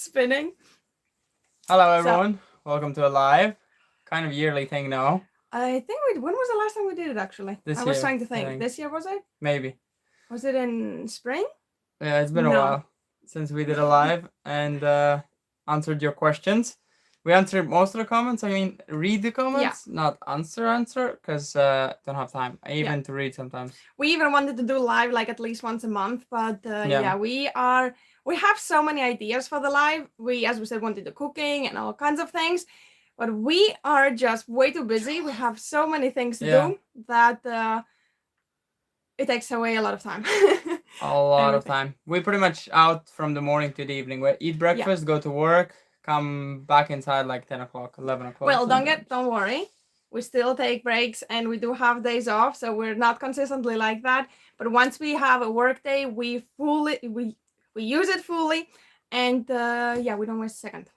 spinning. Hello everyone, welcome to a live, kind of yearly thing now. I think when was the last time we did it actually? I was trying to think. This year was it? Maybe. Was it in spring? Yeah, it's been a while since we did a live and answered your questions. We answered most of the comments. I mean, read the comments, not answer, because don't have time even to read sometimes. We even wanted to do live like at least once a month, but we have so many ideas for the live. We, as we said, wanted the cooking and all kinds of things, but we are just way too busy. We have so many things to do that it takes away a lot of time. A lot of time. We're pretty much out from the morning to the evening. We eat breakfast, go to work, come back inside like 10 o'clock, 11 o'clock. Well, don't worry. We still take breaks and we do have days off, so we're not consistently like that. But once we have a work day, we use it fully, and we don't waste a second.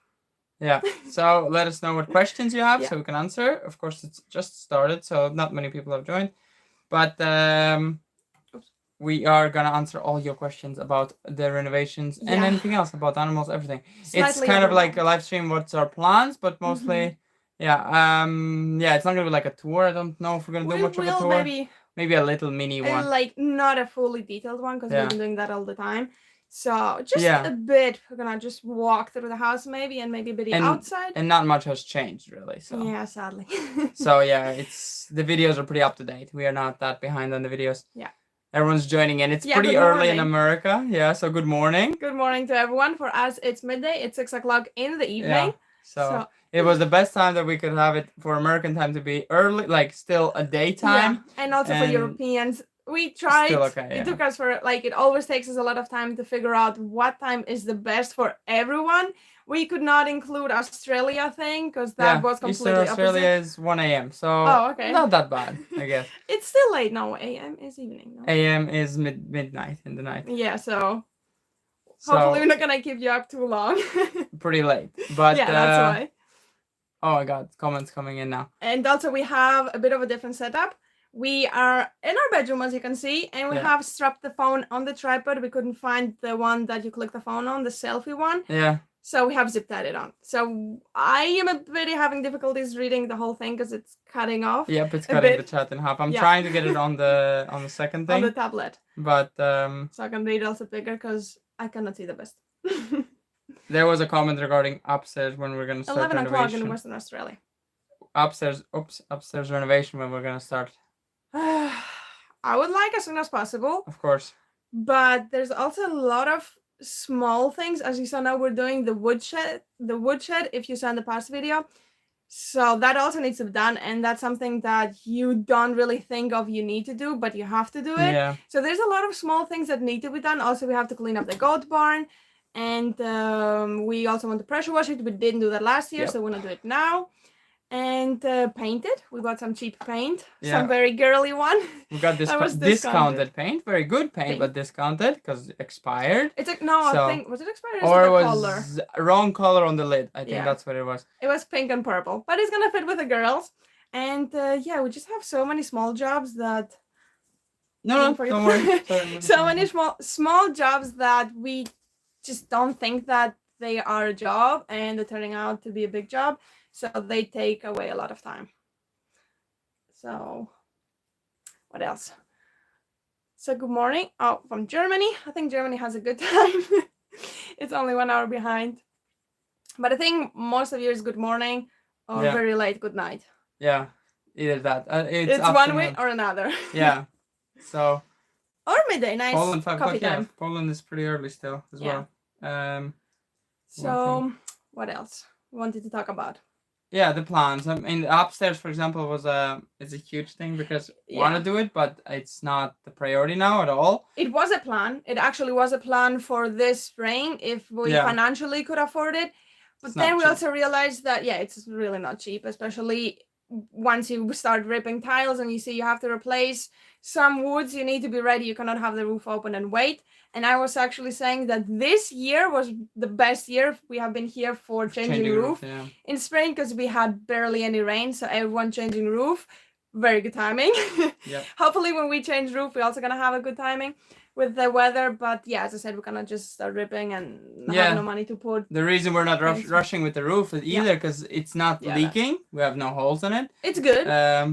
Yeah, so let us know what questions you have so we can answer. Of course, it's just started, so not many people have joined. But we are going to answer all your questions about the renovations and anything else about animals, everything. It's kind of like a live stream, what's our plans, but mostly, it's not going to be like a tour. I don't know if we're going to do much of a tour. Maybe a little mini one. Like, not a fully detailed one, because we've been doing that all the time. So just a bit, we're gonna just walk through the house maybe, and maybe a bit outside. And not much has changed really. So yeah, sadly. So it's the videos are pretty up to date. We are not that behind on the videos. Yeah. Everyone's joining in. It's pretty early in America. Yeah, so good morning. Good morning to everyone. For us, it's midday. It's 6 o'clock in the evening. Yeah. So it was the best time that we could have it for American time to be early, like still a daytime. Yeah, and also for Europeans. We tried. Still okay, it took us it always takes us a lot of time to figure out what time is the best for everyone. We could not include Australia thing because that was completely Eastern Australia is 1 a.m. So not that bad, I guess. It's still late. No, a.m. is evening. No? A.m. is midnight in the night. Yeah, so hopefully we're not gonna keep you up too long. Pretty late, but yeah, that's why. Oh my God, comments coming in now. And also we have a bit of a different setup. We are in our bedroom, as you can see, and we have strapped the phone on the tripod. We couldn't find the one that you click the phone on, the selfie one. Yeah. So we have zip tied it on. So I am a bit having difficulties reading the whole thing because it's cutting off. Yep, it's cutting the chat in half. I'm trying to get it on the second thing. On the tablet. But so I can read also bigger because I cannot see the best. There was a comment regarding upstairs when we're gonna start 11 renovation. 11 o'clock in Western Australia. Upstairs renovation when we're gonna start. I would like as soon as possible. Of course. But there's also a lot of small things. As you saw now, we're doing the woodshed. If you saw in the past video. So that also needs to be done. And that's something that you don't really think of you need to do, but you have to do it. Yeah. So there's a lot of small things that need to be done. Also, we have to clean up the goat barn. And we also want to pressure wash it. We didn't do that last year, so we want to do it now. And paint it. We got some cheap paint, some very girly one. We got this discounted paint, very good paint, but discounted because expired. It's like I think was it expired or it was wrong color on the lid. I think that's what it was. It was pink and purple, but it's gonna fit with the girls. And we just have so many small jobs that. No, don't worry. So many small jobs that we just don't think that they are a job, and they're turning out to be a big job. So they take away a lot of time. So what else? So good morning. Oh, from Germany. I think Germany has a good time. It's only 1 hour behind. But I think most of you is good morning or very late good night. Yeah, either that. It's one way or another. Yeah. So. Or midday, nice coffee time. Yeah, Poland is pretty early still as well. So what else we wanted to talk about? Yeah, the plans. I mean, upstairs, for example, it's a huge thing because we want to do it, but it's not the priority now at all. It was a plan. It actually was a plan for this spring if we financially could afford it. But then we also realized that, it's really not cheap, especially once you start ripping tiles and you see you have to replace some woods, you need to be ready. You cannot have the roof open and wait. And I was actually saying that this year was the best year we have been here for changing roof in spring because we had barely any rain. So everyone changing roof, very good timing. Hopefully when we change roof, we're also going to have a good timing. with the weather. But yeah, as I said, we're gonna just start ripping and have no money to put. The reason we're not rushing with the roof is either because it's not leaking. We have no holes in it. It's good.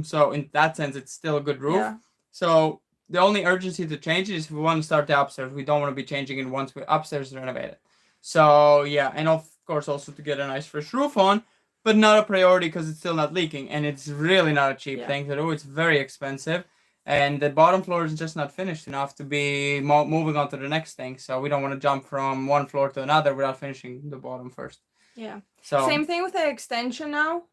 So in that sense, it's still a good roof. Yeah. So the only urgency to change it is if we want to start the upstairs. We don't want to be changing it once we upstairs renovated. So yeah, and of course also to get a nice fresh roof on, but not a priority because it's still not leaking, and it's really not a cheap thing to do. It's very expensive, and the bottom floor is just not finished enough to be moving on to the next thing. So we don't want to jump from one floor to another without finishing the bottom first. Yeah. So same thing with the extension now.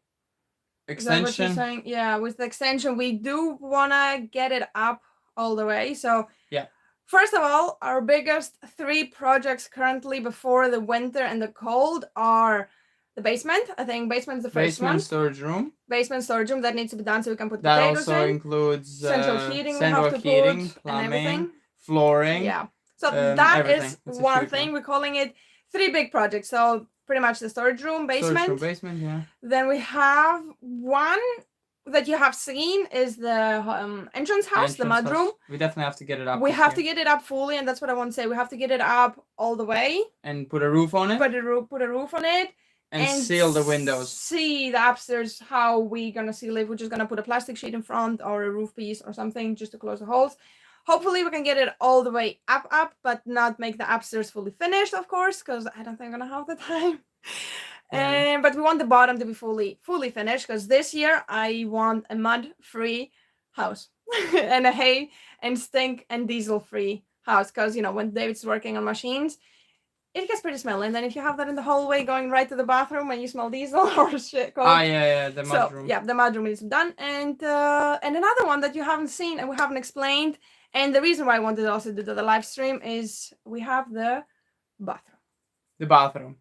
Extension. Is that what you're saying? Yeah, with the extension, we do wanna get it up all the way. So yeah. First of all, our biggest 3 projects currently before the winter and the cold are the basement. I think basement's the first one. Basement storage room. Basement storage room that needs to be done so we can put that potatoes in. That also includes central heating we have to put, plumbing, and everything. Flooring. Yeah. So that is one thing. We're calling it 3 big projects. So pretty much the storage room, basement. Storage room, basement, yeah. Then we have one that you have seen is the entrance house, the mud room. We definitely have to get it up. We have to get it up fully, and that's what I want to say. We have to get it up all the way. And put a roof on it. Put a roof on it. And seal the windows. See the upstairs, how we gonna seal it. We're just gonna put a plastic sheet in front or a roof piece or something just to close the holes. Hopefully we can get it all the way up, but not make the upstairs fully finished, of course, because I don't think I'm gonna have the time. But we want the bottom to be fully finished, because this year I want a mud-free house and a hay and stink and diesel-free house, because when David's working on machines, it gets pretty smelly, and then if you have that in the hallway going right to the bathroom and you smell diesel or shit. The mud room. Yeah, the mud room is done, and another one that you haven't seen and we haven't explained, and the reason why I wanted to also do the live stream is we have the bathroom. The bathroom.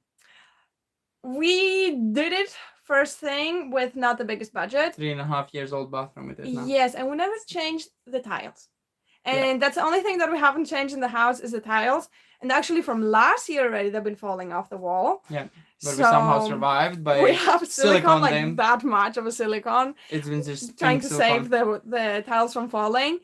We did it first thing with not the biggest budget. 3.5 years old bathroom it is now. Yes, and we never changed the tiles. And that's the only thing that we haven't changed in the house is the tiles. And actually from last year already, they've been falling off the wall. Yeah, but we somehow survived by we have silicone like that much of a silicone. It's been just trying to save the tiles from falling.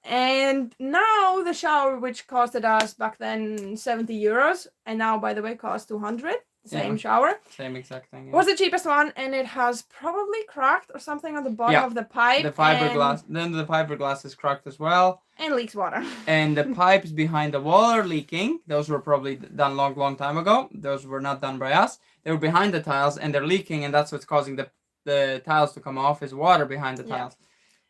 And now the shower, which costed us back then 70 euros, and now, by the way, costs 200. Same shower. Same exact thing. Yeah. Was the cheapest one, and it has probably cracked or something on the bottom of the pipe. The fiberglass. Then the fiberglass is cracked as well. And leaks water. And the pipes behind the wall are leaking. Those were probably done long time ago. Those were not done by us. They were behind the tiles, and they're leaking, and that's what's causing the tiles to come off, is water behind the tiles.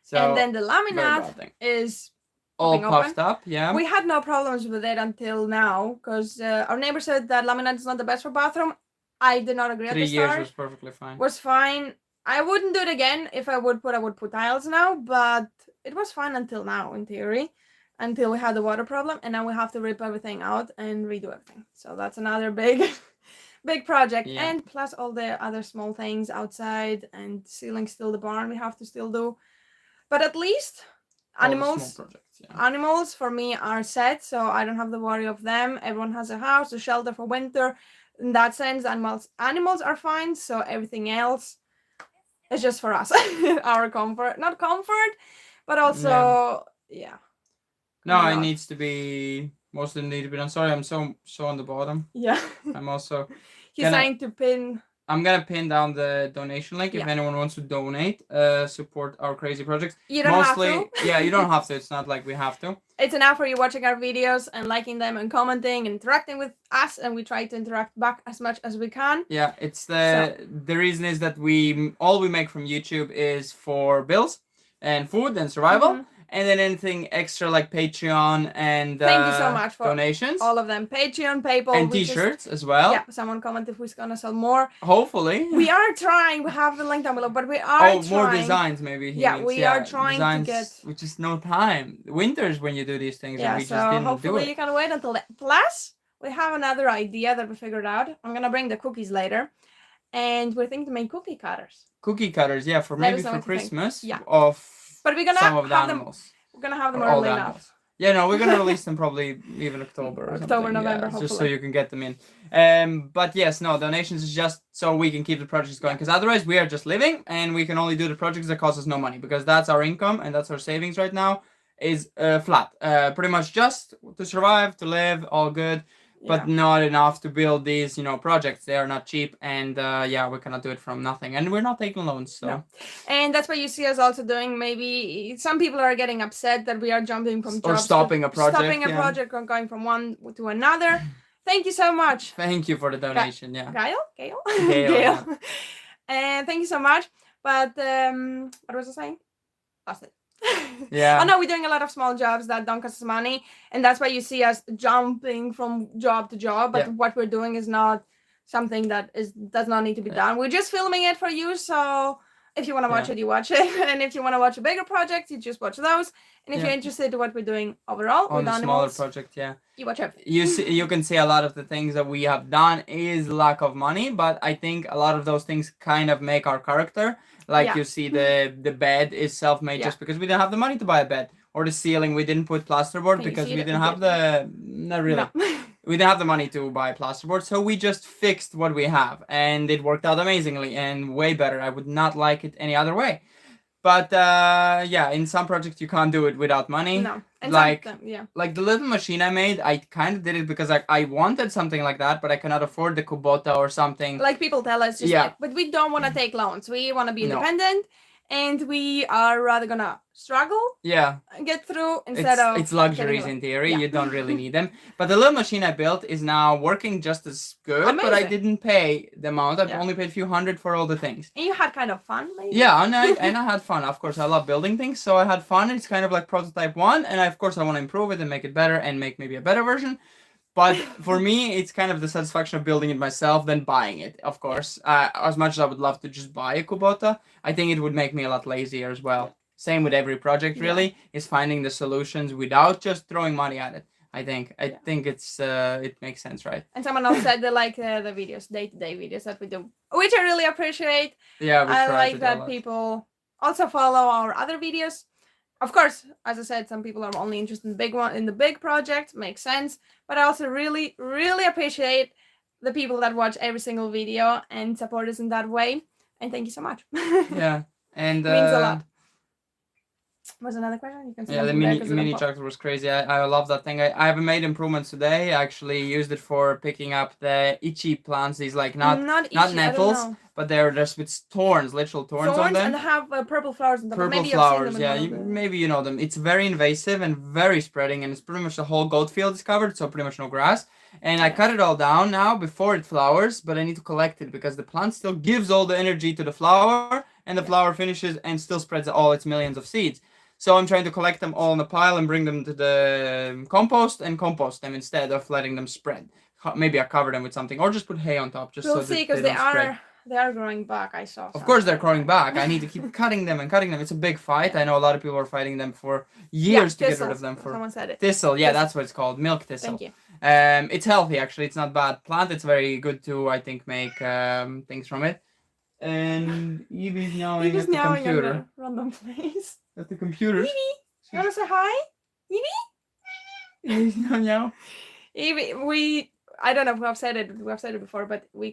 So, and then the laminate is all puffed up. Yeah, we had no problems with it until now, because our neighbor said that laminate is not the best for bathroom. I did not agree. 3 years was perfectly fine. Was fine. I wouldn't do it again. If I would put tiles now, but it was fine until now, in theory, until we had the water problem, and now we have to rip everything out and redo everything. So that's another big project. Yeah. And plus all the other small things outside, and sealing still the barn we have to still do. But at least animals for me are set, so I don't have the worry of them. Everyone has a house, a shelter for winter. In that sense, animals are fine, so everything else is just for us. Our comfort. Not comfort, but also No, it needs to be mostly need to be done. Sorry, I'm so on the bottom. Yeah. I'm also He's trying to pin. I'm gonna pin down the donation link if anyone wants to donate, support our crazy projects. You don't have to. Yeah, you don't have to. It's not like we have to. It's enough for you watching our videos and liking them and commenting and interacting with us, and we try to interact back as much as we can. Yeah, it's the reason is that all we make from YouTube is for bills and food and survival. Mm-hmm. And then anything extra like Patreon and thank you so much for donations. All of them. Patreon, PayPal. And t-shirts as well. Yeah, someone commented if we're going to sell more. Hopefully. We are trying. We have the link down below, but we are trying. More designs maybe. We are trying designs, to get... Which is no time. Winter's when you do these things and we just didn't do it. Hopefully you can wait until... Plus, we have another idea that we figured out. I'm going to bring the cookies later. And we're thinking to make cookie cutters. Cookie cutters, yeah, for Christmas. Yeah. But we're gonna have the animals. We're gonna have them early enough. Yeah, no, we're gonna release them probably even October or October, November, hopefully. Just so you can get them in. But yes, no, donations is just so we can keep the projects going, because otherwise we are just living and we can only do the projects that cost us no money, because that's our income and that's our savings right now. is flat. Pretty much just to survive, to live, all good. But not enough to build these, projects. They are not cheap, and we cannot do it from nothing, and we're not taking loans. So, and that's what you see us also doing. Maybe some people are getting upset that we are jumping from jobs or stopping a project, or going from one to another. Thank you so much. Thank you for the donation. Gail. Yeah. And thank you so much. But what was I saying? Lost it. Yeah. Oh no, we're doing a lot of small jobs that don't cost us money, and that's why you see us jumping from job to job. But what we're doing is not something that does not need to be done. We're just filming it for you. So if you want to watch it, you watch it, and if you want to watch a bigger project, you just watch those. And if you're interested in what we're doing overall on the smaller project, you watch everything. You can see a lot of the things that we have done is lack of money, but I think a lot of those things kind of make our character. Like you see the bed is self-made just because we didn't have the money to buy a bed, or the ceiling we didn't put plasterboard because we didn't have we didn't have the money to buy plasterboard, so we just fixed what we have, and it worked out amazingly and way better. I would not like it any other way. But in some projects you can't do it without money. No, and like the little machine I made, I kind of did it because I wanted something like that, but I cannot afford the Kubota or something. Like people tell us, but we don't want to take loans. We want to be independent, and we are rather gonna struggle. And get through instead of. It's luxuries in theory. You don't really need them. But the little machine I built is now working just as good. Amazing. But I didn't pay the amount. I've only paid a few hundred for all the things. And you had kind of fun, maybe. Yeah, and I had fun. Of course, I love building things, so I had fun. It's kind of like prototype 1, and of course I want to improve it and make it better and make maybe a better version. But for me, it's kind of the satisfaction of building it myself than buying it, of course. As much as I would love to just buy a Kubota, I think it would make me a lot lazier as well. Same with every project, really, is finding the solutions without just throwing money at it. I think it's it makes sense, right? And someone else said they like the videos, day-to-day videos that we do, which I really appreciate. Yeah, I like that people also follow our other videos. Of course, as I said, some people are only interested in the big project. Makes sense. But I also really, really appreciate the people that watch every single video and support us in that way. And thank you so much. Yeah, and it means a lot. Was another question? You can see the mini tractor was crazy. I love that thing. I have made improvements today. I actually used it for picking up the itchy plants. These like not nettles, but they're just with thorns, literal thorns on them. And have purple flowers on them. Purple flowers, maybe you know them. It's very invasive and very spreading, and it's pretty much the whole goat field is covered, so pretty much no grass. And I cut it all down now before it flowers, but I need to collect it because the plant still gives all the energy to the flower, and the flower finishes and still spreads all its millions of seeds. So I'm trying to collect them all in a pile and bring them to the compost and compost them instead of letting them spread. Maybe I cover them with something or just put hay on top. We'll see, because they are growing back. I saw. Of course they're growing back. I need to keep cutting them and cutting them. It's a big fight. I know a lot of people are fighting them for years to get rid of them. Someone said it. Thistle, that's what it's called. Milk thistle. Thank you. It's healthy actually. It's not bad plant. It's very good to, I think, make things from it. And Ivi's meowing at the computer. At a random place. At the computer. Ivi, you want to say hi? Ivi? Ivi's meow. Ivi, I don't know if we have said it before, but we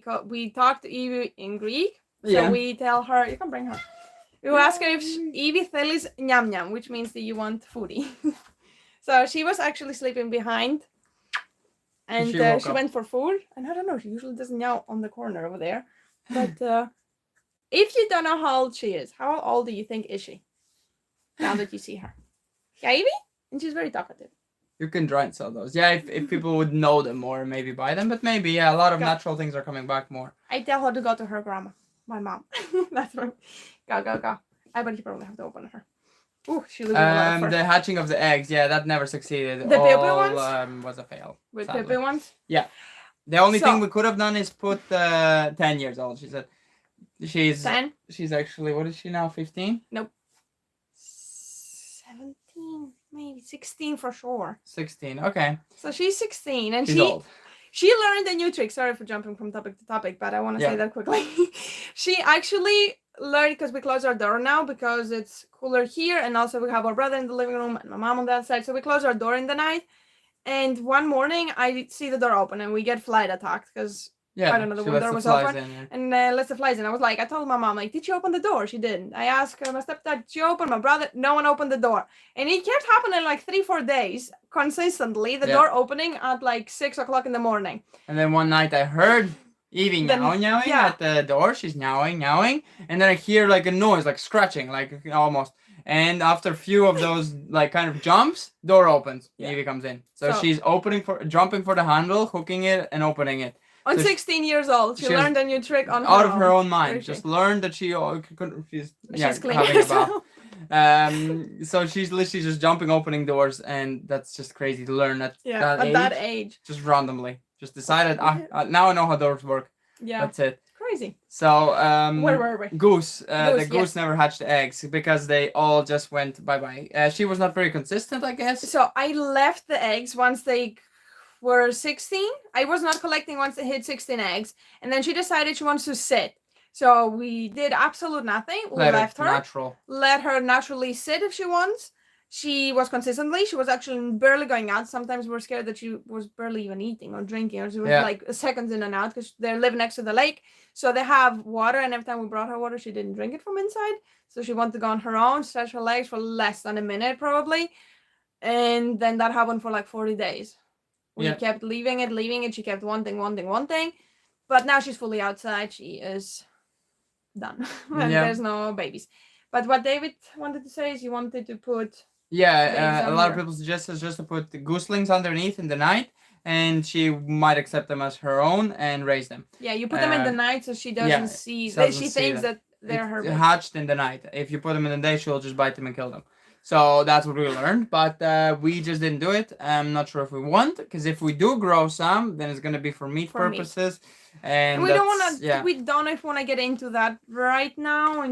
talked to Ivi in Greek. So we tell her, you can bring her. We ask her if Ivi thelis nyam nyam, which means that you want foodie. So she was actually sleeping behind. And she went for food. And I don't know, she usually doesn't meow on the corner over there. But if you don't know how old she is, how old do you think is she? Now that you see her. Yeah, Ivi? And she's very talkative. You can try and sell those. Yeah, if people would know them more, maybe buy them. But maybe, a lot of natural things are coming back more. I tell her to go to her grandma, my mom. That's right. Go. I bet you probably have to open her. Ooh, she loses a lot of fur. The hatching of the eggs, that never succeeded. The Pepe ones? Was a fail. With Pepe ones? Yeah. The only thing we could have done is put 10 years old, she said. She's 10? She's actually, what is she now, 15? Nope. 17, maybe 16 for sure. 16, okay. So she's 16 and she's old. She learned a new trick. Sorry for jumping from topic to topic, but I want to say that quickly. She actually learned, because we close our door now because it's cooler here, and also we have our brother in the living room and my mom on that side, so we close our door in the night. And one morning I see the door open and we get flight attacked because Yeah, I don't know, the door was open, and lets the flies in. I was like, I told my mom, like, did she open the door? She didn't. I asked my stepdad, she opened, my brother, no one opened the door. And it kept happening like 3-4 days consistently, the door opening at like 6 o'clock in the morning. And then one night I heard Ivi meowing at the door. She's meowing, and then I hear like a noise, like scratching, like almost. And after a few of those like kind of jumps, door opens. Ivi comes in. So she's jumping for the handle, hooking it, and opening it. On 16 years old, she learned a new trick on her out own. of her own mind. Just learned that she's cleaning herself. So she's literally just jumping, opening doors, and that's just crazy to learn at that age. Just randomly, just decided. Now I know how doors work. Yeah, that's it. Crazy. So where were we? Goose. The goose never hatched eggs because they all just went bye. She was not very consistent, I guess. So I left the eggs once they were 16. I was not collecting once they hit 16 eggs, and then she decided she wants to sit. So we did absolute nothing. We left her. Let her naturally sit if she wants. She was consistently. She was actually barely going out. Sometimes we're scared that she was barely even eating or drinking, or she was like seconds in and out because they live next to the lake. So they have water, and every time we brought her water, she didn't drink it from inside. So she wanted to go on her own, stretch her legs for less than a minute probably, and then that happened for like 40 days. We kept leaving it. She kept wanting. But now she's fully outside. She is done. And there's no babies. But what David wanted to say is he wanted to put... a lot of people suggest us just to put the gooselings underneath in the night, and she might accept them as her own and raise them. Yeah, you put them in the night so she doesn't see... She thinks that they're her babies. Hatched in the night. If you put them in the day, she'll just bite them and kill them. So that's what we learned, but we just didn't do it. I'm not sure if we want, because if we do grow some, then it's going to be for meat purposes. And we don't want to. We don't want to get into that right now.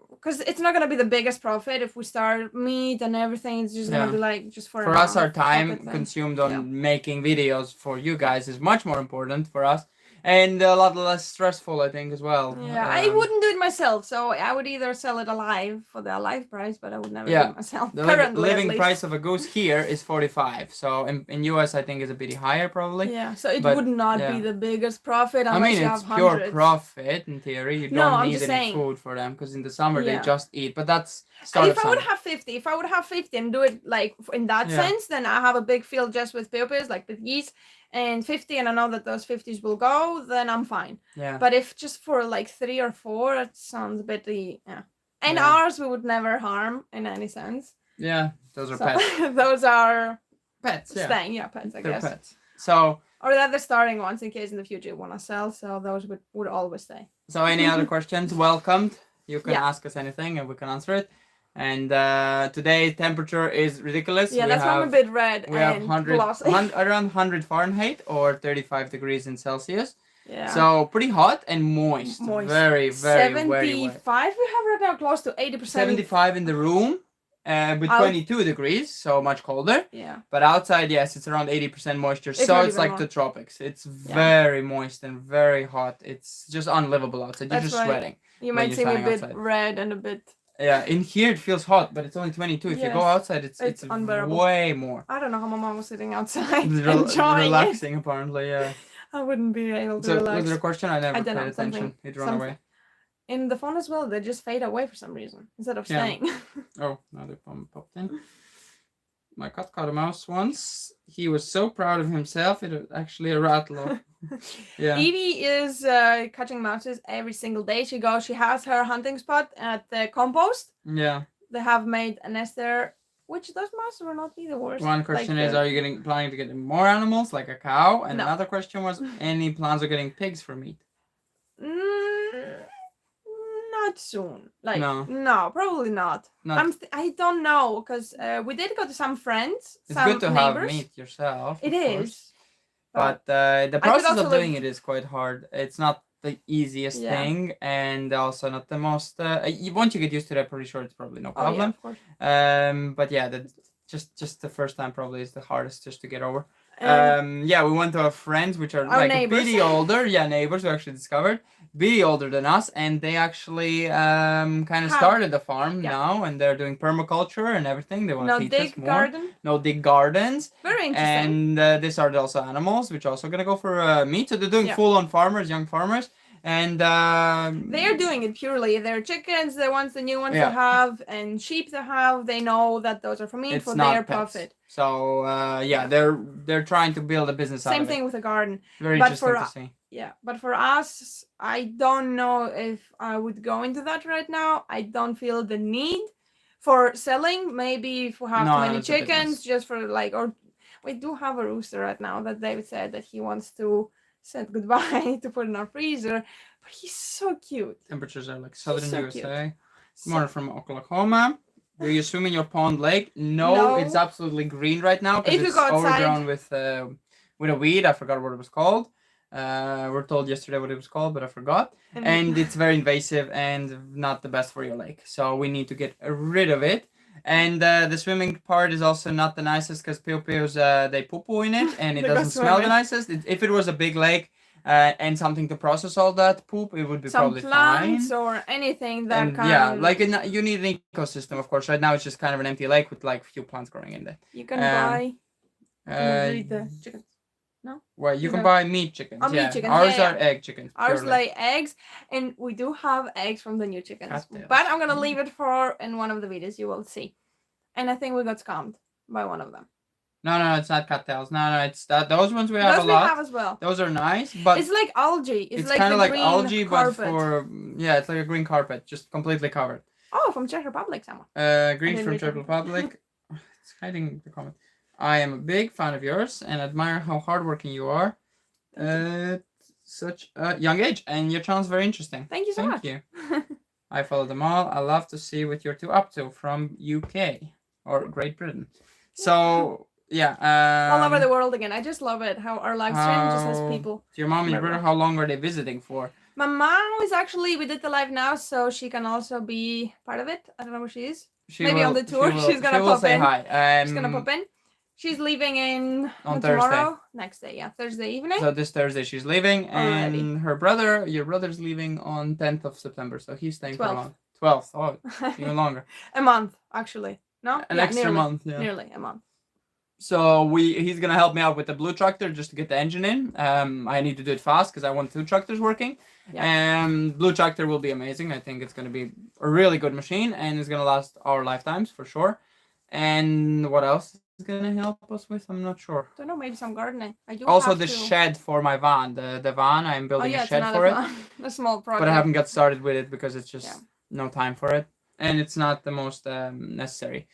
Because it's not going to be the biggest profit if we start meat and everything. It's just going to be like just for us. Our time consumed on making videos for you guys is much more important for us. And a lot less stressful, I think, as well. Yeah, I wouldn't do it myself. So I would either sell it alive for the alive price, but I would never do it myself. The living price of a goose here is $45. So in US, I think it's a bit higher, probably. Yeah, so it would not be the biggest profit unless you have hundreds. It's pure profit, in theory. You don't need any food for them, because in the summer, they just eat. But that's start of summer. If I would have 50 and do it like in that sense, then I have a big field just with puppies, like with geese. And 50, and I know that those 50s will go, then I'm fine. Yeah. But if just for like 3 or 4, it sounds a bit, And ours we would never harm in any sense. Yeah, those are pets. Those are pets. Yeah, pets. I guess. They're pets. So. Or that they're starting ones in case in the future you want to sell. So those would always stay. So any other questions? Welcomed. You can ask us anything, and we can answer it. And today temperature is ridiculous. Yeah, that's why I'm a bit red. We have around 100 Fahrenheit or 35 degrees in Celsius. Yeah. So pretty hot and moist. Very, very, 75, very wet. We have right now close to 80%. 75 in the room with 22 degrees, so much colder. Yeah. But outside, yes, it's around 80% moisture. So it's like the tropics. It's very moist and very hot. It's just unlivable outside. You're just sweating. You might see me a bit red and a bit... Yeah, in here it feels hot, but it's only 22. If you go outside, it's unbearable. Way more. I don't know how my mom was sitting outside enjoying relaxing, apparently, yeah. I wouldn't be able to relax. Was there a question? I never paid attention. It ran away. In the phone as well, they just fade away for some reason, instead of staying. Oh, now they popped in. My cat caught a mouse once. He was so proud of himself, it was actually a rattle. Yeah. Evie is catching mouses every single day. She has her hunting spot at the compost. Yeah. They have made a nest there, which those mouses were not the worst. One question is, are you planning to get more animals, like a cow? And another question was, any plans of getting pigs for meat? Not soon. No, probably not. I don't know, because we did go to some friends. It's good to have meat yourself. It is. But the process of doing it is quite hard. It's not the easiest thing, and also not the most. Once you get used to it, I'm pretty sure it's probably no problem. Of course. But yeah, just the first time probably is the hardest just to get over. Yeah, we went to our friends, which are like neighbors. a bit older. Yeah, neighbors we actually discovered. Bit older than us, and they actually kind of started the farm now, and they're doing permaculture and everything. They want to teach us more. Garden. No dig gardens. Very interesting. And they started also animals, which are also gonna go for meat. So they're doing full-on farmers, young farmers. And they are doing it purely. They're chickens, they want the new ones to have, and sheep to have. They know that those are for meat, for their profit. So yeah, they're trying to build a business out of it. Same thing with a garden. Very interesting to see. Yeah, but for us, I don't know if I would go into that right now. I don't feel the need for selling. Maybe if we have too many chickens, just for like, or we do have a rooster right now that David said that he wants to said goodbye to put in our freezer, but he's so cute. Temperatures are like southern USA. More from Oklahoma. Do you swim in your pond lake? No, it's absolutely green right now because it's overgrown with a weed. I forgot what it was called. We're told yesterday what it was called, but I forgot. And it's very invasive and not the best for your lake. So we need to get rid of it. And the swimming part is also not the nicest because piu-pius, they poo-poo in it and it doesn't smell the nicest. If it was a big lake and something to process all that poop, it would be probably fine. Some plants or anything that like you need an ecosystem, of course. Right now it's just kind of an empty lake with like few plants growing in there. You can buy the chickens. No? Well, you can buy meat chickens. Meat chickens. Ours are egg chickens. Ours lay eggs, and we do have eggs from the new chickens. But I'm gonna leave it for in one of the videos you will see. And I think we got scammed by one of them. No, it's not cattails. No, it's that. Those ones we have a lot. Those we have as well. Those are nice, but it's like algae. It's like kind of like algae, carpet. But for it's like a green carpet, just completely covered. Oh, from Czech Republic, someone. Greece from Czech Republic. It's hiding the comment. I am a big fan of yours and admire how hardworking you are at such a young age. And your channel's very interesting. Thank you so much. Thank you. I follow them all. I love to see what you're two up to from UK or Great Britain. So, yeah. All over the world again. I just love it how our live stream just has people. Your mom and your brother, how long are they visiting for? My mom is actually, we did the live now, so she can also be part of it. I don't know where she is. Maybe on the tour. She's going to pop in. Hi. She's going to pop in. She's leaving in on tomorrow, next day, Thursday evening. So this Thursday she's leaving, and your brother's leaving on 10th of September, so he's staying for a month. 12th, oh, even longer. A month, actually. No? An extra month, Nearly a month. So he's gonna help me out with the blue tractor just to get the engine in. I need to do it fast because I want 2 tractors working. Blue tractor will be amazing. I think it's gonna be a really good machine, and it's gonna last our lifetimes for sure. And what else is gonna help us with? I'm not sure. Don't know, maybe some gardening. I do also the shed for my van. The van, I'm building a shed for it. A small project. But I haven't got started with it because it's just no time for it. And it's not the most necessary.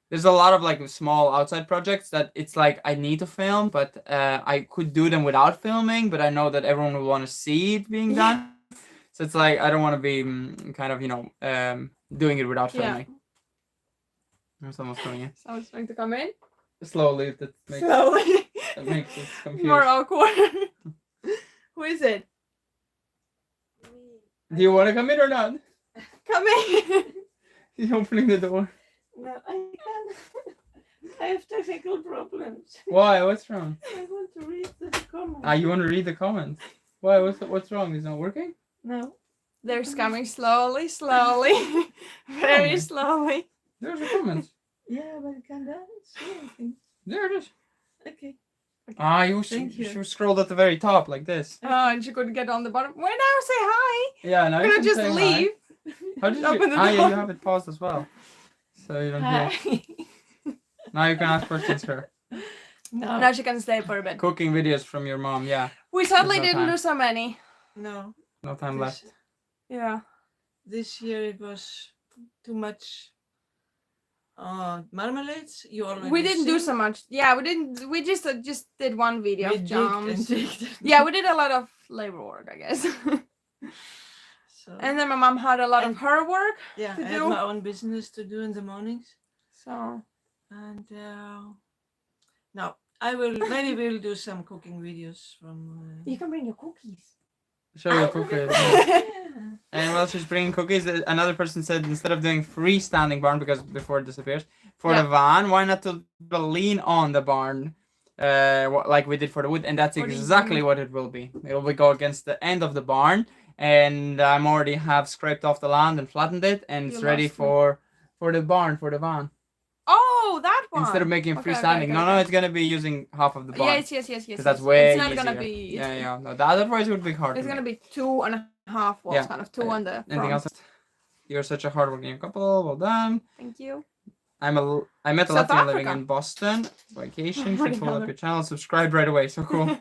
There's a lot of like small outside projects that it's like I need to film, but I could do them without filming, but I know that everyone will want to see it being done. So it's like I don't want to be kind of, doing it without filming. Someone's coming in. Someone's trying to come in? Slowly. That makes it confused. More awkward. Who is it? Do you want to come in or not? Come in. He's opening the door. No, I can't. I have technical problems. Why? What's wrong? I want to read the comments. You want to read the comments? Why? What's wrong? Is it not working? No. They're coming slowly. Very slowly. There's the comments. Yeah, but I can't see anything. There it is. Okay. You scrolled at the very top like this. Oh, and she couldn't get on the bottom. Why now say hi? Yeah, now you can just say leave. Hi. How did you? Yeah, you have it paused as well, so you don't hear. Now you can ask questions to her. No. Now she can stay for a bit. Cooking videos from your mom, yeah. We sadly didn't do so many. No. No time left. Yeah. This year it was too much. Marmalades. You already. We didn't do so much. Yeah, we didn't. We just did one video of jams. Yeah, we did a lot of labor work, I guess. So. And then my mom had a lot of her work. Yeah, to I do. had my own business to do in the mornings. So. And no, maybe we'll do some cooking videos from. You can bring your cookies. Show your cookies. And while she's bringing cookies, another person said instead of doing freestanding barn because before it disappears for the van, why not to lean on the barn? like we did for the wood, and that's exactly what it will be. It will go against the end of the barn, and I'm already have scraped off the land and flattened it, and it's ready for the barn, for the van. Oh, that one. Instead of making freestanding. No, it's gonna be using half of the barn. Yes. Because that's way easier. It's not gonna be. Yeah. No, otherwise it would be hard. It's gonna be 2.5 walls, kind of 2 on the front. Anything else? You're such a hardworking couple. Well done. Thank you. I met a Latvian living in Boston. Vacation. Should follow up your channel. Subscribe right away. So cool.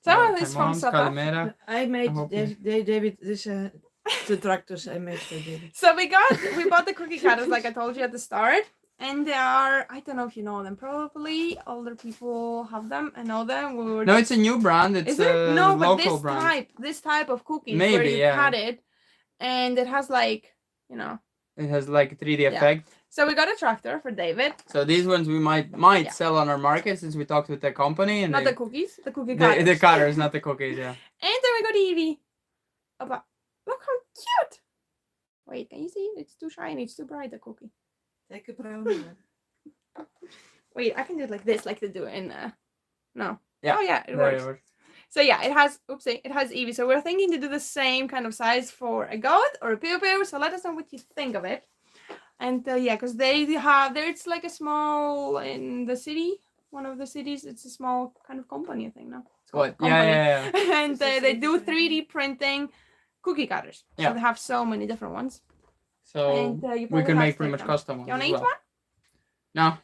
Someone is from South Africa. I made David this the tractors I made for David. So we bought the cookie cutters like I told you at the start, and they are, I don't know if you know them, probably older people have them and know them. No, it's a new brand. It's a local brand. This type of cookies Maybe, where you cut it, and it has like, it has like a 3D effect. So we got a tractor for David. So these ones we might sell on our market since we talked with the company and not the cookies, the cookie cutters. The cutters, not the cookies, yeah. And then we got Ivi. Look how cute! Wait, can you see? It's too shiny. It's too bright. The cookie. Take a brown one. Wait, I can do it like this, like they do in. No. Yeah. Oh yeah, it works. So yeah, it has. Oopsie, it has Ivi. So we're thinking to do the same kind of size for a goat or a pew. So let us know what you think of it. And because they have there, it's like a small in the city. One of the cities, it's a small kind of company, I think. No. What? Yeah. And they do 3D printing cookie cutters. Yeah. So they have so many different ones. So we can make pretty much custom ones. You wanna eat one? No.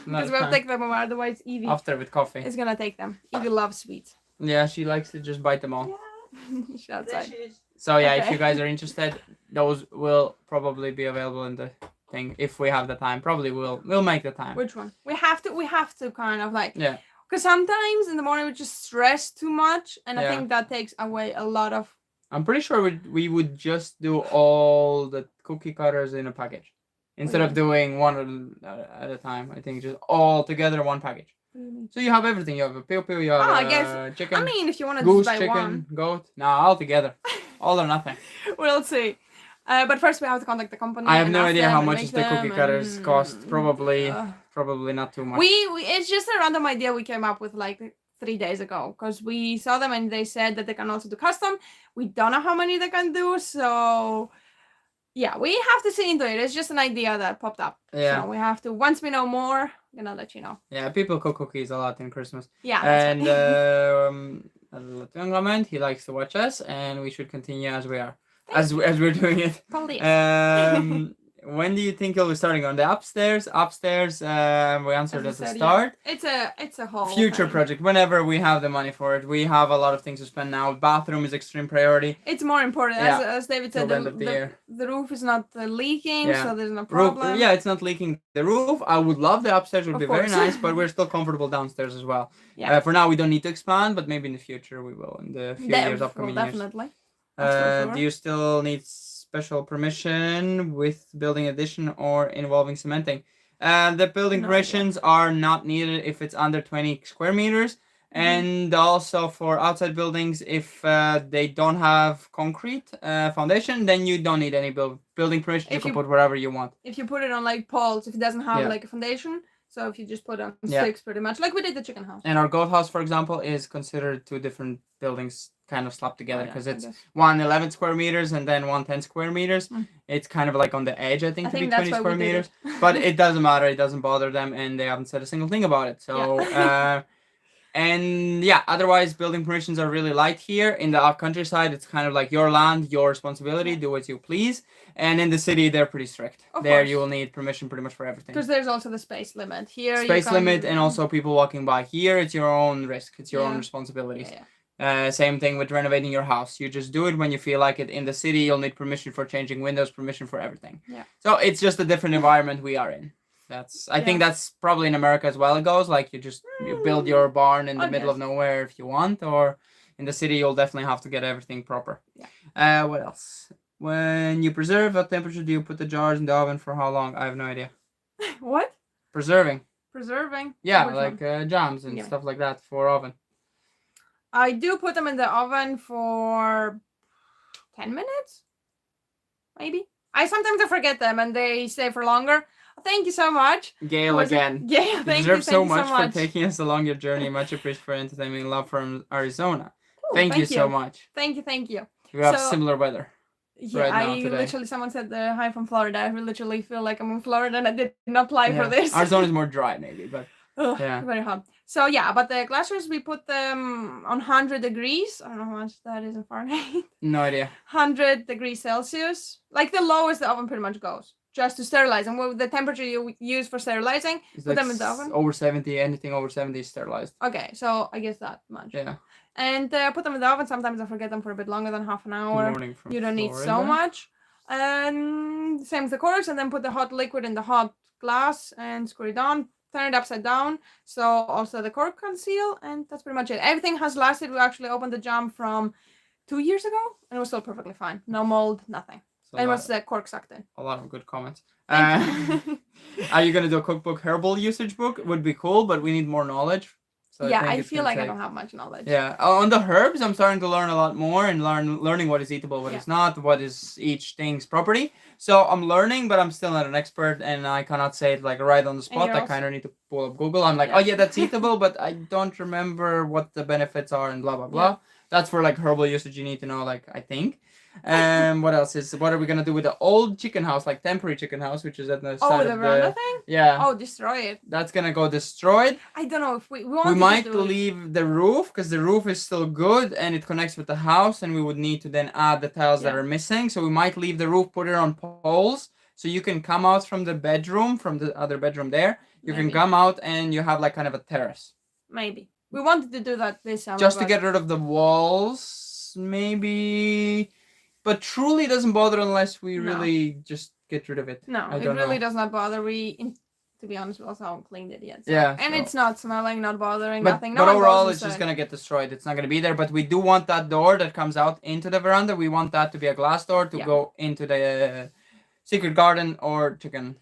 Because we'll take them away, otherwise Ivi. After with coffee. Is gonna take them. Ivi loves sweets. Yeah, she likes to just bite them all. Yeah. She's outside. So yeah, if you guys are interested, those will probably be available in the thing if we have the time. Probably we'll make the time. Which one? We have to kind of like because sometimes in the morning we just stress too much, and I think that takes away a lot of. I'm pretty sure we would just do all the cookie cutters in a package instead of doing one at a time. I think just all together one package. So you have everything. You have a pew, you have chicken. I mean, if you want to goose, just buy chicken, one. Goat. No, all together. All or nothing. We'll see. But first we have to contact the company. I have no idea how much the cookie cutters cost. Probably not too much. It's just a random idea we came up with like 3 days ago because we saw them and they said that they can also do custom. We don't know how many they can do, so yeah, we have to see into it. It's just an idea that popped up. So we have to, once we know more, I'm gonna let you know. Yeah, people cook cookies a lot in Christmas. Yeah. And Latvian he likes to watch us, and we should continue as we are. As we're doing it. Probably. When do you think you'll be starting on the upstairs? We answered at the start. Yeah. It's a whole future project. Whenever we have the money for it, we have a lot of things to spend now. Bathroom is extreme priority. It's more important, as David said. The roof is not leaking, so there's no problem. It's not leaking the roof. I would love the upstairs. Would be very nice, but we're still comfortable downstairs as well. Yeah. For now, we don't need to expand, but maybe in the future we will. In the few upcoming years. Definitely. Do you still need special permission with building addition or involving cementing? The building permissions are not needed if it's under 20 square meters. And also for outside buildings, if they don't have concrete foundation, then you don't need any building permission. You can put wherever you want. If you put it on like poles, if it doesn't have like a foundation, so if you just put on sticks pretty much, like we did the chicken house. And our goat house, for example, is considered 2 different buildings kind of slapped together because it's one 11 square meters and then 1 10 square meters. It's kind of like on the edge, I think to be 20 square meters. But it doesn't matter. It doesn't bother them, and they haven't said a single thing about it. So, otherwise building permissions are really light here. In the countryside, it's kind of like your land, your responsibility, do what you please. And in the city, they're pretty strict. There you will need permission pretty much for everything. Because there's also the space limit. Here, space limit, and also people walking by. Here, it's your own risk. It's your own responsibilities. Same thing with renovating your house. You just do it when you feel like it. In the city, you'll need permission for changing windows, permission for everything. So it's just a different environment we are in. I think that's probably in America as well. It goes like you build your barn in the middle of nowhere if you want, or in the city you'll definitely have to get everything proper. What else? When you preserve, what temperature do you put the jars in the oven for? How long? I have no idea. What? Preserving. Yeah, like jams and stuff like that for oven. I do put them in the oven for 10 minutes, maybe. I sometimes forget them and they stay for longer. Thank you so much. Gail again. Yeah, thank you you so much for taking us along your journey. Much appreciated for entertaining love from Arizona. Cool, thank you so much. Thank you. We have similar weather. Yeah, right now I today. literally, someone said hi from Florida. I literally feel like I'm in Florida and I did not apply for this. Arizona is more dry maybe, but very hot. So yeah, but the glaciers, we put them on 100 degrees. I don't know how much that is in Fahrenheit. No idea. 100 degrees Celsius. Like the lowest the oven pretty much goes. Just to sterilize. And the temperature you use for sterilizing, put them in the oven. Over 70, anything over 70 is sterilized. Okay, so I guess that much. Yeah. And put them in the oven. Sometimes I forget them for a bit longer than half an hour. You don't need so much. And same with the corks. And then put the hot liquid in the hot glass and screw it on. Turn it upside down. So also the cork can seal. And that's pretty much it. Everything has lasted. We actually opened the jam from 2 years ago. And it was still perfectly fine. No mold, nothing. It was the cork sucked in. A lot of good comments. Are you going to do a cookbook herbal usage book? It would be cool, but we need more knowledge. So yeah, I feel like I don't have much knowledge. Yeah, on the herbs, I'm starting to learn a lot more and learning what is eatable, what is not, what is each thing's property. So I'm learning, but I'm still not an expert, and I cannot say it like right on the spot. I kind of need to pull up Google. I'm like, oh yeah, that's eatable, but I don't remember what the benefits are and blah blah blah. That's for like herbal usage. You need to know, like I think. What else what are we gonna do with the old chicken house, like temporary chicken house, which is at the side the of veranda thing? Yeah. Oh, destroy it. That's gonna go destroyed. I don't know if we might leave the roof because the roof is still good and it connects with the house, and we would need to then add the tiles that are missing. So we might leave the roof, put it on poles, so you can come out from the bedroom, from the other bedroom there. You can come out and you have like kind of a terrace. Maybe. We wanted to do that this summer. Just to get rid of the walls, maybe. But truly doesn't bother unless we really just get rid of it. No, it really does not bother. To be honest, we also haven't cleaned it yet. So. Yeah. And it's not smelling, not bothering, nothing. But overall, it's just going to get destroyed. It's not going to be there. But we do want that door that comes out into the veranda. We want that to be a glass door to go into the secret garden or chicken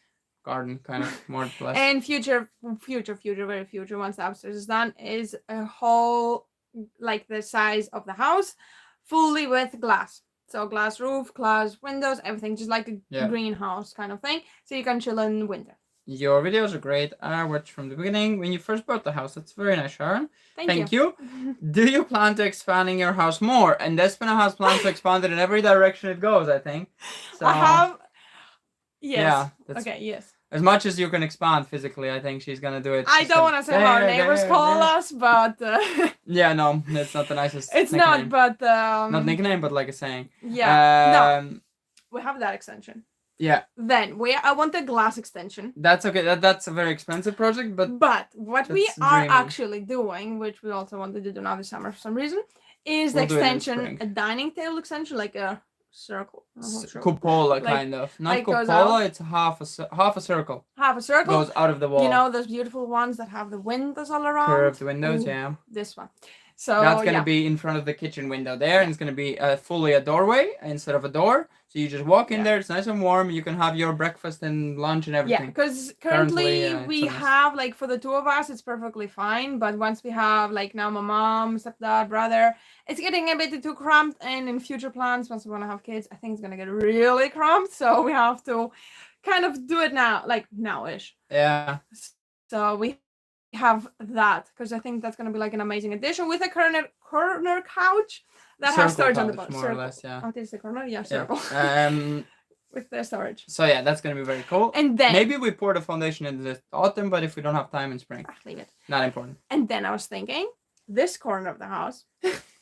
garden, kind of more or less. And future, very future, once the upstairs is done, is a whole, like the size of the house, fully with glass. So glass roof, glass windows, everything, just like a greenhouse kind of thing. So you can chill in winter. Your videos are great. I watched from the beginning when you first bought the house. That's very nice, Sharon. Thank you. Do you plan to expanding your house more? And Despina has plans to expand it in every direction it goes, I think. So, I have. Yes. Yeah. Okay. Yes. As much as you can expand physically, I think she's gonna do it. I don't want to say how our neighbors call us, but yeah, no, it's not the nicest. It's nickname. Not, but not nickname, but like a saying. Yeah. No, we have that extension. Yeah. Then I want the glass extension. That's okay. That's a very expensive project, but what we are actually doing, which we also wanted to do now this summer for some reason, is the extension, a dining table extension, like a circle. Cupola, kind of. Not cupola, it's half a circle. Half a circle. Goes out of the wall. You know those beautiful ones that have the windows all around? Curved windows, yeah. This one. So that's going to be in front of the kitchen window there, and it's going to be fully a doorway instead of a door. So you just walk in there, it's nice and warm. You can have your breakfast and lunch and everything. Yeah, because currently we have, like, for the two of us, it's perfectly fine. But once we have, like, now my mom, stepdad, brother, it's getting a bit too cramped. And in future plans, once we want to have kids, I think it's going to get really cramped. So we have to kind of do it now, like now-ish. Yeah. So we have that, because I think that's going to be like an amazing addition with a corner couch that has storage on the bottom. More or less, yeah. Oh, this is the corner? Yeah, circle. With the storage. So yeah, that's going to be very cool. And then maybe we pour the foundation in the autumn, but if we don't have time in spring, leave it. Not important. And then I was thinking, this corner of the house,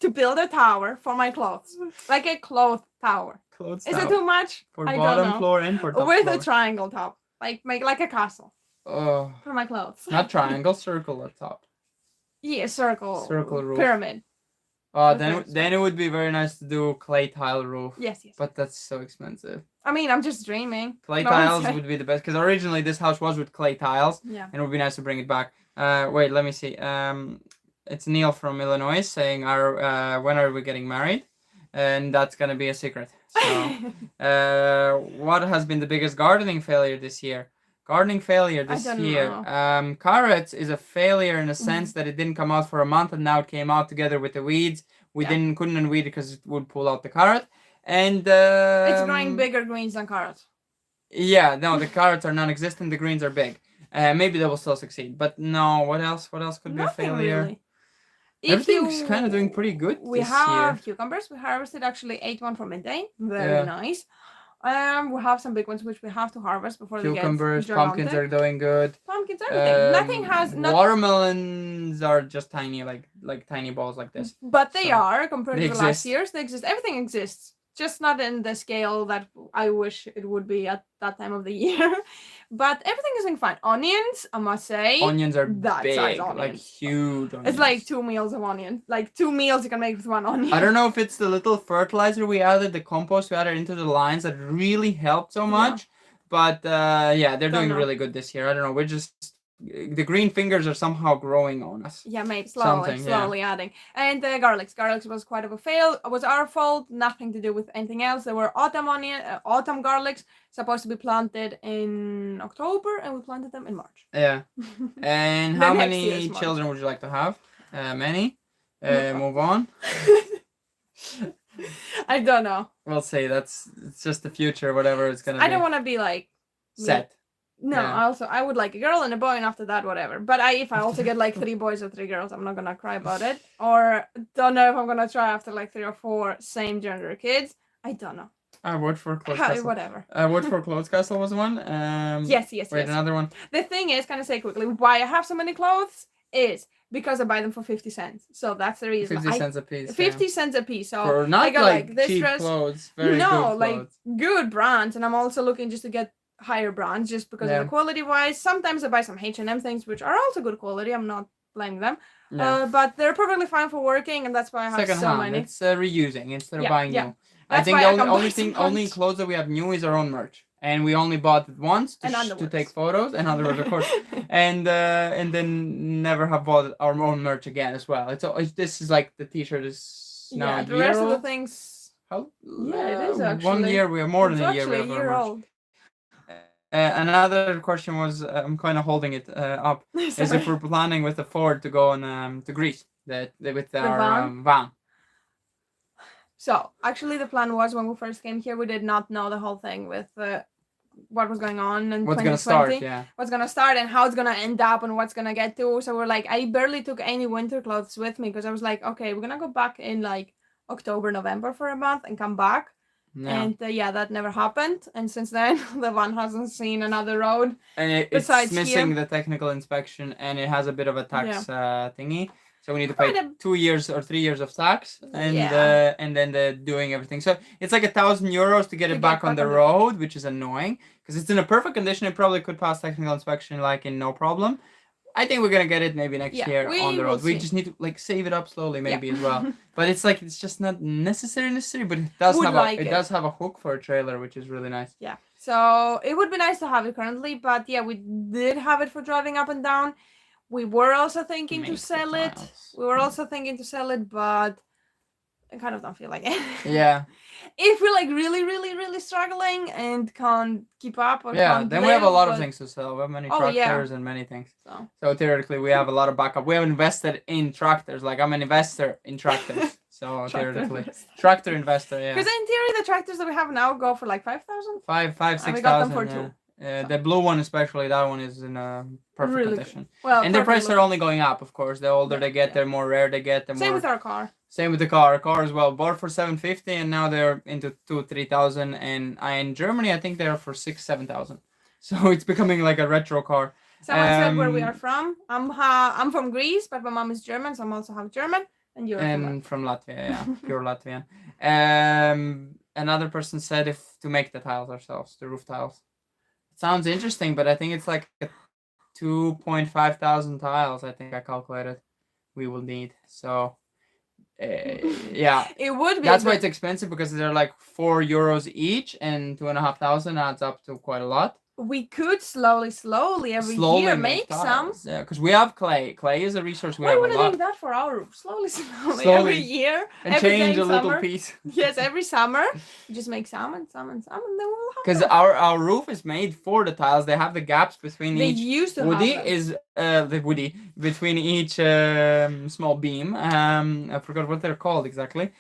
to build a tower for my clothes. Like a cloth tower. Is it too much? For bottom floor and for top with floor. A triangle top. Make like a castle. Oh. For my clothes. Not triangle, circle at top. Yeah, circle. Circle roof. Pyramid. Oh, then it would be very nice to do clay tile roof. Yes. But that's so expensive. I mean, I'm just dreaming. Clay tiles would be the best, because originally this house was with clay tiles. Yeah. And it would be nice to bring it back. Wait, let me see. It's Neil from Illinois saying, when are we getting married? And that's gonna be a secret. So, what has been the biggest gardening failure this year? Gardening failure this year. Carrots is a failure in a sense that it didn't come out for a month, and now it came out together with the weeds. We couldn't unweed it because it would pull out the carrot. And it's growing bigger greens than carrots. Yeah, no, the carrots are non-existent. The greens are big. Maybe they will still succeed. But no, what else? What else could be a Nothing failure? really. Everything's kind of doing pretty good We this have year. cucumbers. We harvested actually 8 for midday. Very Yeah. nice. We have some big ones which we have to harvest before Cucumbers, they get pumpkins are doing good. Pumpkins, everything. Nothing has watermelons are just tiny, like tiny balls like this. But they are compared they to the last exist. years. They exist. Everything exists. Just not in the scale that I wish it would be at that time of the year. But everything is doing fine. Onions, I must say. Onions are that big, size onions. like huge onions. It's like 2 meals of onion. Like 2 meals you can make with one onion. I don't know if it's the little fertilizer we added, the compost we added into the lines that really helped so much. Yeah. But yeah, they're doing really good this year. I don't know. We're just the green fingers are somehow growing on us. Yeah, maybe slowly adding. And the garlics. Garlics was quite of a fail. It was our fault. Nothing to do with anything else. There were autumn garlics supposed to be planted in October, and we planted them in March. Yeah. And how many children would you like to have? Many. Move on. I don't know. We'll see. It's just the future, whatever it's gonna be. I don't want to be like set. No, yeah. I would like a girl and a boy, and after that, whatever. But if I also get like 3 boys or 3 girls, I'm not gonna cry about it. Or don't know if I'm gonna try after like 3 or 4 same gender kids. I don't know. I would for Clothes Castle. Whatever. Wood for Clothes Castle was one. Yes. Another one. The thing is, can I say quickly, why I have so many clothes is because I buy them for 50 cents. So that's the reason. 50 cents a piece. 50 cents a piece. So for not I got like this cheap dress. Clothes. Very good clothes. Like good brands, and I'm also looking just to get higher brands just because of the quality wise. Sometimes I buy some H&M things which are also good quality. I'm not blaming them. But they're perfectly fine for working, and that's why I have so many. It's reusing instead of buying new. That's I think the only clothes that we have new is our own merch, and we only bought it once to take photos, and underwear of course, and then never have bought our own merch again as well. This is like the t-shirt is now the rest of the things. How? Yeah, it is actually 1 year. We have more than a year. Actually, a year old. Another question was, I'm kind of holding it up, is if we're planning with the Ford to go on to Greece with our van. So actually, the plan was when we first came here, we did not know the whole thing with what was going on and what's gonna start, what's gonna start and how it's gonna end up and what's gonna get to. So we're like, I barely took any winter clothes with me because I was like, okay, we're gonna go back in like October, November for a month and come back. No. And that never happened. And since then, the van hasn't seen another road. And it's missing the technical inspection, and it has a bit of a tax thingy. So we need to pay 2 years or 3 years of tax, and then the doing everything. So it's like €1,000 to get it back on the road, which is annoying because it's in a perfect condition. It probably could pass technical inspection like in no problem. I think we're gonna get it maybe next year on the road. We just need to like save it up slowly, maybe as well. But it's just not necessary, but it does have a hook for a trailer, which is really nice. Yeah. So it would be nice to have it currently, but we did have it for driving up and down. We were also thinking to sell it. But I kind of don't feel like it. Yeah. If we're like really, really, really struggling and can't keep up or then we have a lot of things to sell. We have many tractors and many things. So theoretically, we have a lot of backup. We have invested in tractors. Like I'm an investor in tractors. So theoretically, tractor investor. Yeah. Because in theory, the tractors that we have now go for like 5,000. 6,000. We got them for 2. The blue one especially, that one is in a perfect condition. Well, and their prices are only going up, of course. The older they get, the more rare they get. Same with our car. Same with the car. Our car as well. Bought for 750, and now they're into 2,000-3,000. And in Germany, I think they're for 6,000-7,000. So it's becoming like a retro car. Someone said where we are from. I'm from Greece, but my mom is German, so I'm also half German. And you're from Latvia, yeah, pure Latvian. Another person said if to make the tiles ourselves, the roof tiles. Sounds interesting, but I think it's like 2,500 tiles. I think I calculated we will need. So, it would be. That's why it's expensive because they're like €4 each, and 2,500 adds up to quite a lot. We could slowly every year make some. Yeah, because we have clay. Clay is a resource we have a lot. Why would I do that for our roof? Slowly every year. And change a little piece. Yes, every summer. Just make some, and then we'll have because our roof is made for the tiles. They have the gaps between between each small beam. I forgot what they're called exactly.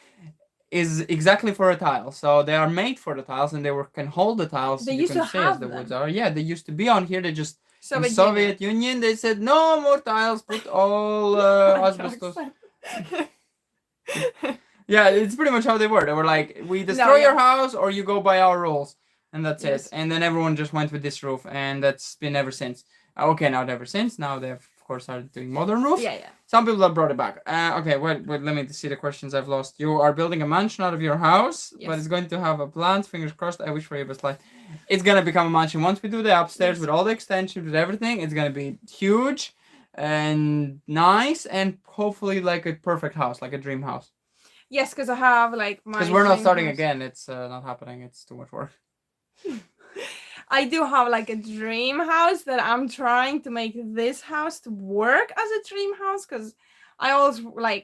is exactly for a tile. So they are made for the tiles, and can hold the tiles. They you used can to see have as the them. woods are. Yeah, they used to be on here. They just in Soviet Soviet Union they said no more tiles. Put all asbestos. Yeah, it's pretty much how they were. They were like, we destroy your house or you go by our rules, and that's it. And then everyone just went with this roof, and that's been ever since. Okay, not ever since. Now they've of course started doing modern roofs. Yeah. Some people have brought it back. Okay, wait, let me see the questions I've lost. You are building a mansion out of your house, but it's going to have a plant. Fingers crossed. I wish for you best life. It's gonna become a mansion once we do the upstairs with all the extensions, with everything. It's gonna be huge and nice, and hopefully like a perfect house, like a dream house. Yes, because I have like my. Because we're not starting again. It's not happening. It's too much work. I do have like a dream house that I'm trying to make this house to work as a dream house, because I always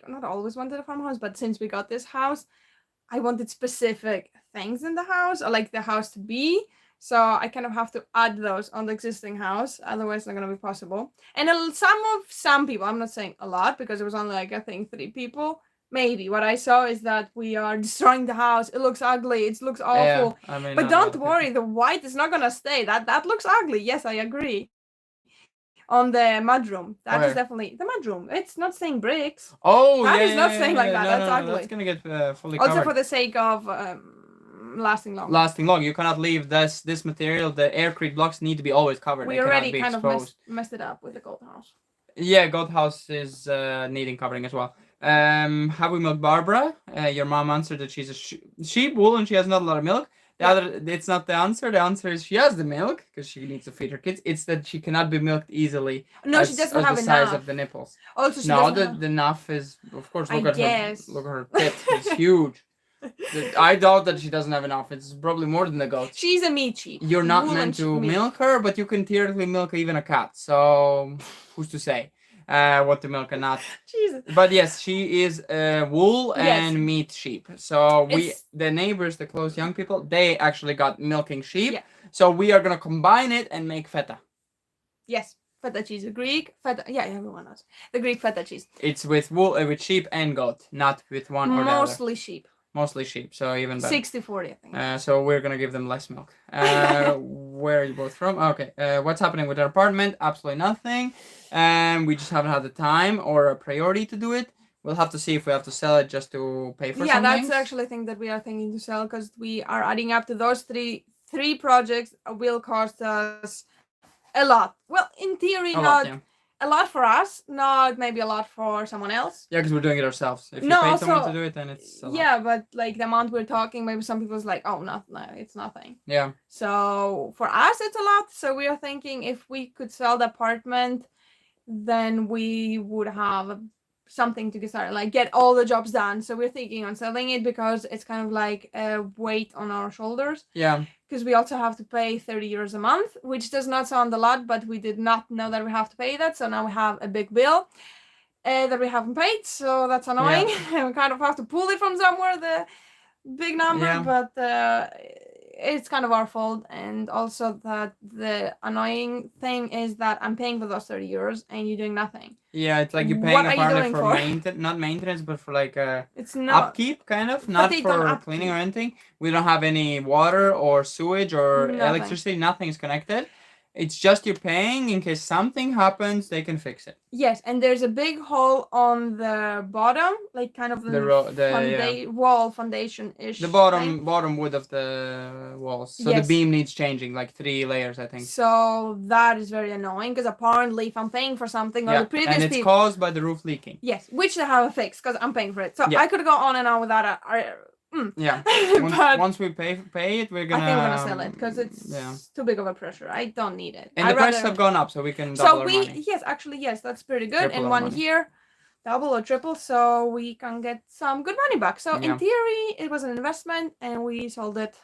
not always wanted a farmhouse, but since we got this house, I wanted specific things in the house, or like the house to be. So I kind of have to add those on the existing house, otherwise it's not gonna be possible. And some people, I'm not saying a lot because it was only like I think 3 people. Maybe what I saw is that we are destroying the house. It looks ugly. It looks awful. Yeah, I mean, but don't worry, the white is not gonna stay. That looks ugly. Yes, I agree. On the mudroom, that is definitely the mudroom. It's not saying bricks. Oh, that is not saying like that. No, that's ugly. That's gonna get fully also covered. For the sake of lasting long. Lasting long. You cannot leave this material. The aircrete blocks need to be always covered. We already kind of messed it up with the gold house. Yeah, gold house is needing covering as well. Have we milked Barbara? Your mom answered that she's a sheep wool and she has not a lot of milk. It's not the answer. The answer is she has the milk because she needs to feed her kids. It's that she cannot be milked easily. No, she doesn't have the enough. size of the nipples. Also, she the enough is of course. Look at her tit. It's huge. I doubt that she doesn't have enough. It's probably more than the goat. She's a meat sheep. You're not meant to milk her, but you can theoretically milk even a cat. So who's to say what to milk and not? Jesus. But yes, she is wool and meat sheep. So the neighbors, the close young people, they actually got milking sheep. Yeah. So we are gonna combine it and make feta. Yes. Feta cheese, Greek feta. Yeah, everyone knows the Greek feta cheese. It's with wool, with sheep and goat, not with one or the other. Mostly sheep. Mostly sheep, so even better. 60-40, I think. So we're gonna give them less milk. Where are you both from? Okay. What's happening with our apartment? Absolutely nothing. We just haven't had the time or a priority to do it. We'll have to see if we have to sell it just to pay for something. Yeah, that's actually a thing that we are thinking to sell, because we are adding up to those three projects will cost us a lot. Well, in theory, a lot for us, not maybe a lot for someone else. Yeah, because we're doing it ourselves. If you pay someone to do it, then it's a lot. Yeah, but like the amount we're talking, maybe some people's like, oh, no, it's nothing. Yeah. So for us, it's a lot. So we are thinking if we could sell the apartment, then we would have something to get started, like get all the jobs done. So we're thinking on selling it because it's kind of like a weight on our shoulders. Yeah. Because we also have to pay 30 euros a month, which does not sound a lot, but we did not know that we have to pay that. So now we have a big bill that we haven't paid. So that's annoying. And we kind of have to pull it from somewhere, the big number, but it's kind of our fault. And also that the annoying thing is that I'm paying for those 30 euros and you're doing nothing. Yeah, it's like you're paying apparently for maintenance, not maintenance, but for like it's not upkeep, kind of, not for cleaning or anything. We don't have any water or sewage or electricity. Nothing is connected. It's just you're paying in case something happens, they can fix it. Yes, and there's a big hole on the bottom, like kind of the wall foundation-ish. The bottom wood of the walls. So the beam needs changing, like 3 layers, I think. So that is very annoying, because apparently if I'm paying for something or the previous and it's caused by the roof leaking. Yes, which they have a fix, because I'm paying for it. So I could go on and on with that. Yeah. Once we pay it, we're gonna. I think we're gonna sell it because it's too big of a pressure. I don't need it. And the prices have gone up, so we can double our money. Yes, that's pretty good. In 1 year, double or triple, so we can get some good money back. So in theory, it was an investment, and we sold it,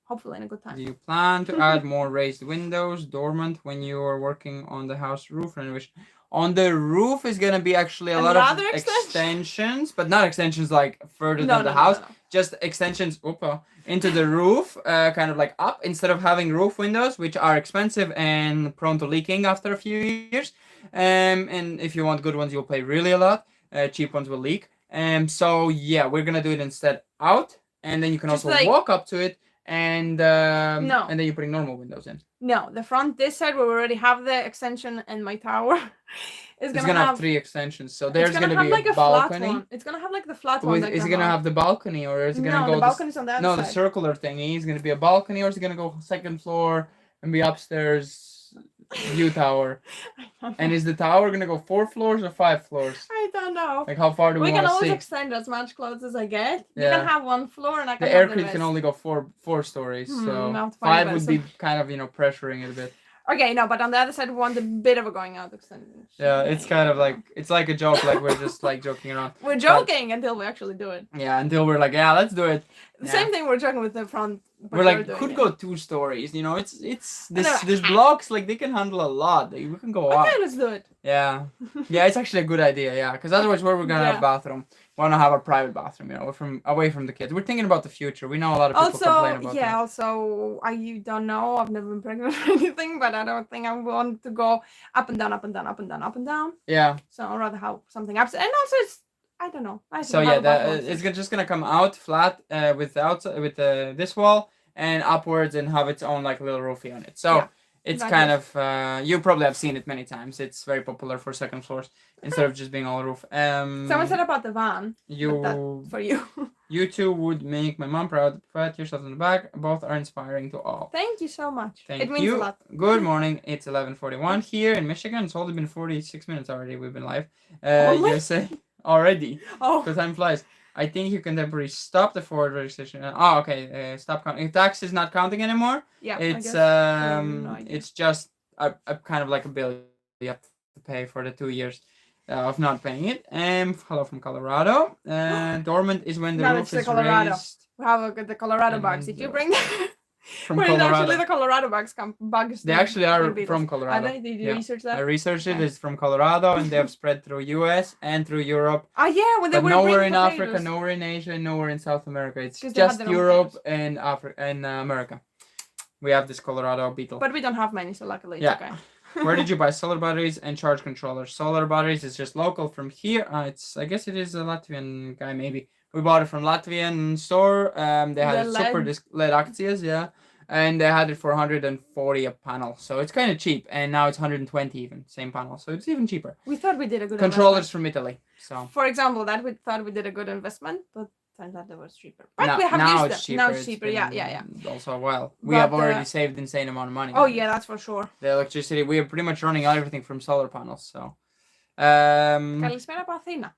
hopefully in a good time. Do you plan to add more raised windows, dormant, when you are working on the house roof renovation? On the roof is gonna be actually a lot of extensions, but not extensions like further than the house. No. Just extensions into the roof, kind of like up, instead of having roof windows, which are expensive and prone to leaking after a few years. And if you want good ones, you'll pay really a lot. Cheap ones will leak. So yeah, we're gonna do it instead out, and then you can Just also like- walk up to it, and No. and then you're putting normal windows in. No, the front this side where we already have the extension and my tower is It's gonna have 3 extensions, so it's there's gonna gonna have be like a a flat balcony. one. It's gonna have like the flat one. Like Is the it gonna house. have the balcony, or is it gonna No, go? the balcony's on the other No, the side. circular thingy is gonna be a balcony, or is it gonna go second floor and be upstairs view tower? And is the tower gonna go 4 floors or 5 floors? I don't know. Like how far do we We want can to always see? extend as much clothes as I get. You Yeah. can have 1 floor and I can The have the aircrete rest. can only go 4 stories, Hmm, so I'll have to find 5 a would be kind of pressuring it a bit. Okay, no, but on the other side, we want a bit of a going out extension. Yeah, it's kind of like it's like a joke, like we're just like joking around. We're joking until we actually do it. Yeah, until we're like, yeah, let's do it. The Yeah. same thing we're joking with the front. but We're like, doing could it. go 2 stories, you know. It's know. this blocks, like they can handle a lot. We can go up. Okay, let's do it. Yeah, yeah, it's actually a good idea. Yeah, because otherwise, where we're gonna have Yeah. a bathroom? We want to have a private bathroom, you know, away from the kids. We're thinking about the future. We know a lot of people complain Also, about yeah, that. also, you don't know, I've never been pregnant or anything, but I don't think I want to go up and down, up and down, up and down, up and down. Yeah. So I'd rather have something up. And also, it's, I don't know. I So yeah, it's just gonna come out flat with the outside with this wall and upwards and have its own like little roofie on it. So Yeah, it's that kind is- of you probably have seen it many times. It's very popular for second floors instead of just being all roof. Someone said about the van. For you. You two would make my mom proud. Pat yourself on the back. Both are inspiring to all. Thank you so much. Thank it means you. a lot. Good morning. It's 11:41 here in Michigan. It's only been 46 minutes already. We've been live. Only? USA already. Oh, The time flies. I think you can temporarily stop the forward registration. Okay. Stop counting. Tax is not counting anymore. yeah. It's no idea. it's just a kind of like a bill you have to pay for the 2 years of not paying it. Hello from Colorado. Dormant is when the No, roof it's the is Colorado. raised We have the Colorado And bugs. Did you the- bring them? from Wait, Colorado. actually, the Colorado bugs. They actually are Beatles. from Are Colorado. they? Did you Yeah. research I that? researched it. Okay. It's from Colorado, and they have spread through US and through Europe. Ah, yeah, when they But were nowhere bringing in Africa, potatoes. nowhere in Asia, and nowhere in South America. It's 'Cause they had just their own Europe potatoes. and Africa and America. We have this Colorado beetle. But we don't have many, so luckily it's Yeah. okay. Where did you buy solar batteries and charge controllers? Solar batteries is just local from here. I guess it is a Latvian guy maybe. We bought it from Latvian store. They had The super LED. LED actions, yeah. And they had it for 140 a panel. So it's kind of cheap. And now it's 120 even, same panel. So it's even cheaper. We thought we did a good Controllers from Italy. So investment. For example, that we thought we did a good investment, but turns out it was cheaper. But now, we have now used it's them. cheaper. Now it's cheaper. Yeah. been Also a while. We But, have already saved insane amount of money. Oh yeah, that's for sure. The electricity, we are pretty much running everything from solar panels. So Καλησπέρα από Αθήνα.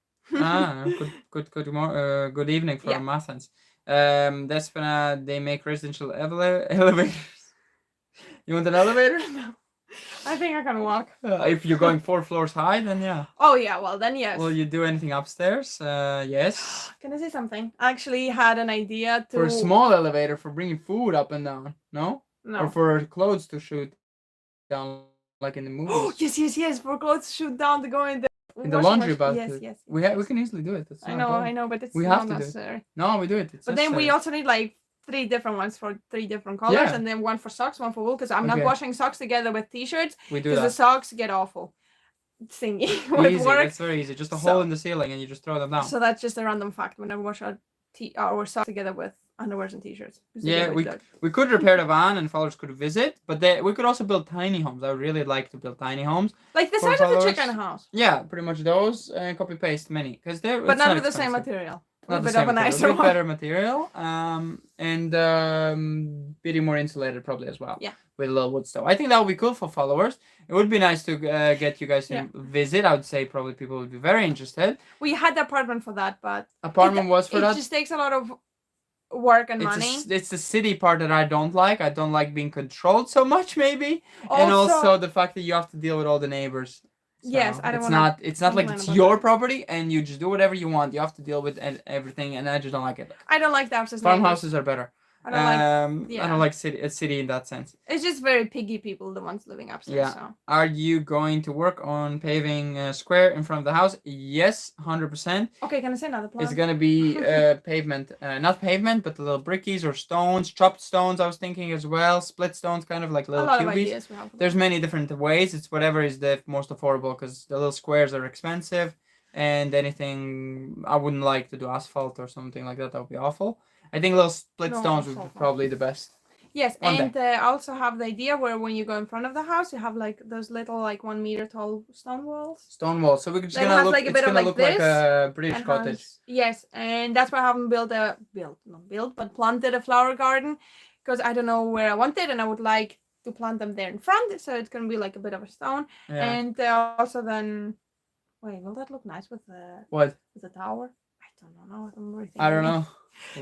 good evening from Yeah. Athens. Despina, they make residential elevators. You want an elevator? No. I think I can walk. If you're going 4 floors high, then yeah. Oh yeah, well then yes. Will you do anything upstairs? Yes. Can I say something? I actually had an idea to For a small elevator for bringing food up and down, no? No. Or for clothes to shoot down, like in the movies. Oh yes. For clothes to shoot down to go in the In the washing laundry machine. basket. Yes. We can easily do it. That's I not a know, problem. but it's We not have to do it. necessary. No, we do it. It's But then we necessary. also need like 3 different ones for 3 different colors, Yeah. and then one for socks, one for wool, because I'm not Okay. washing socks together with t-shirts, We do because the that. socks get awful thingy with Easy. work. It's very easy. Just a So- hole in the ceiling and you just throw them down. So that's just a random fact. Whenever we wash our socks together with underwears and t-shirts. 'cause they Yeah, get really dirty. We could repair the van and followers could visit, but we could also build tiny homes. I would really like to build tiny homes. Like the for size of a followers. chicken house, Yeah, pretty much those and copy paste many because they're but it's not with the same expensive. material. Not A the bit same of a material, nicer a bit one. better material, and bit more insulated probably as well. Yeah. With a little wood stove. I think that would be cool for followers. It would be nice to get you guys to Yeah. visit. I would say probably people would be very interested. We had the apartment for that, but Apartment was for it that. just takes a lot of work and money. It's the city part that I don't like. I don't like being controlled so much, maybe, and also the fact that you have to deal with all the neighbors. Yes, I don't It's wanna not. It's not like complain it's about your that. property and you just do whatever you want. You have to deal with everything, and I just don't like it. I don't like the upstairs neighbors. Farmhouses are better. I don't like. I yeah. don't like city in that sense. It's just very piggy people, the ones living upstairs. Yeah. So. Are you going to work on paving a square in front of the house? Yes, 100%. Okay, can I say another plan? It's gonna be pavement, not pavement, but the little brickies or stones, chopped stones. I was thinking as well, split stones, kind of like a little lot of cubies. ideas we have. There's many different ways. It's whatever is the most affordable because the little squares are expensive. and anything. I wouldn't like to do asphalt or something like that. That would be awful. I think little split stones would be probably the best. Yes, and I also have the idea where when you go in front of the house, you have like those little like 1 meter tall stone walls. Stone walls. So we're just gonna look. Like it's gonna look like a British cottage. Yes, and that's why I haven't planted a flower garden, because I don't know where I want it, and I would like to plant them there in front, so it's gonna be like a bit of a stone. Yeah. And also then, wait, will that look nice with the what? With the tower? I don't know. I don't know.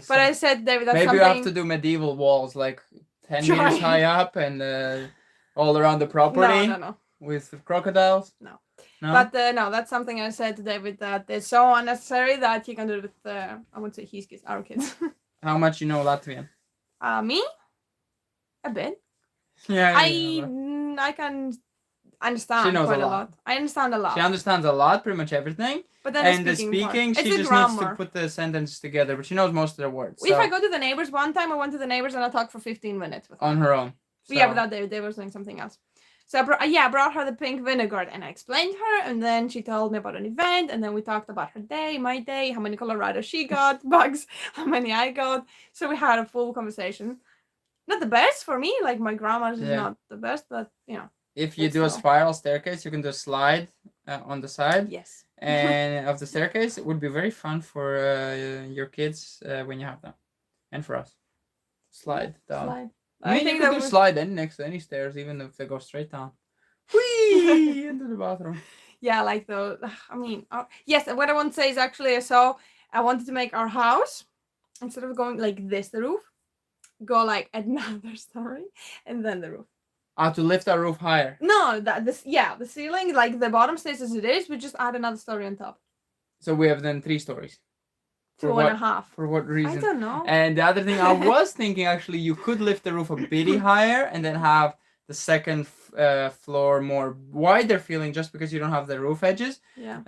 But I said, David, that's maybe something... you have to do medieval walls, like 10 meters high up and all around the property. No. With crocodiles. No. But no, that's something I said to David that is so unnecessary that he can do it with I wouldn't say his kids, our kids. How much you know Latvian? Me? A bit. Yeah. I can understand quite a lot. I understand a lot. She understands a lot, pretty much everything. But then the speaking she just needs to put the sentence together, but she knows most of the words. If I go to the neighbors, one time I went to the neighbors and I talked for 15 minutes with her. On her own. So. Yeah, without David. They were doing something else. So I brought her the pink vinegar and I explained her, and then she told me about an event, and then we talked about her day, my day, how many Colorado she got, bugs, how many I got. So we had a full conversation. Not the best for me, like my grandma's is not the best, but you know. If you do a spiral staircase, you can do a slide on the side. Yes. And of the staircase, it would be very fun for your kids when you have them, and for us. Slide down. Slide. I think you can slide next to any stairs, even if they go straight down. Whee! Into the bathroom. Yeah, like those. I mean, yes. What I want to say is actually, so I wanted to make our house, instead of going like this, the roof, go like another story, and then the roof. To lift our roof higher. No, the ceiling, like the bottom stays as it is. We just add another story on top. So we have then 3 stories. 2.5. For what reason? I don't know. And the other thing I was thinking, actually, you could lift the roof a bit higher and then have the second floor more wider feeling, just because you don't have the roof edges. Yeah.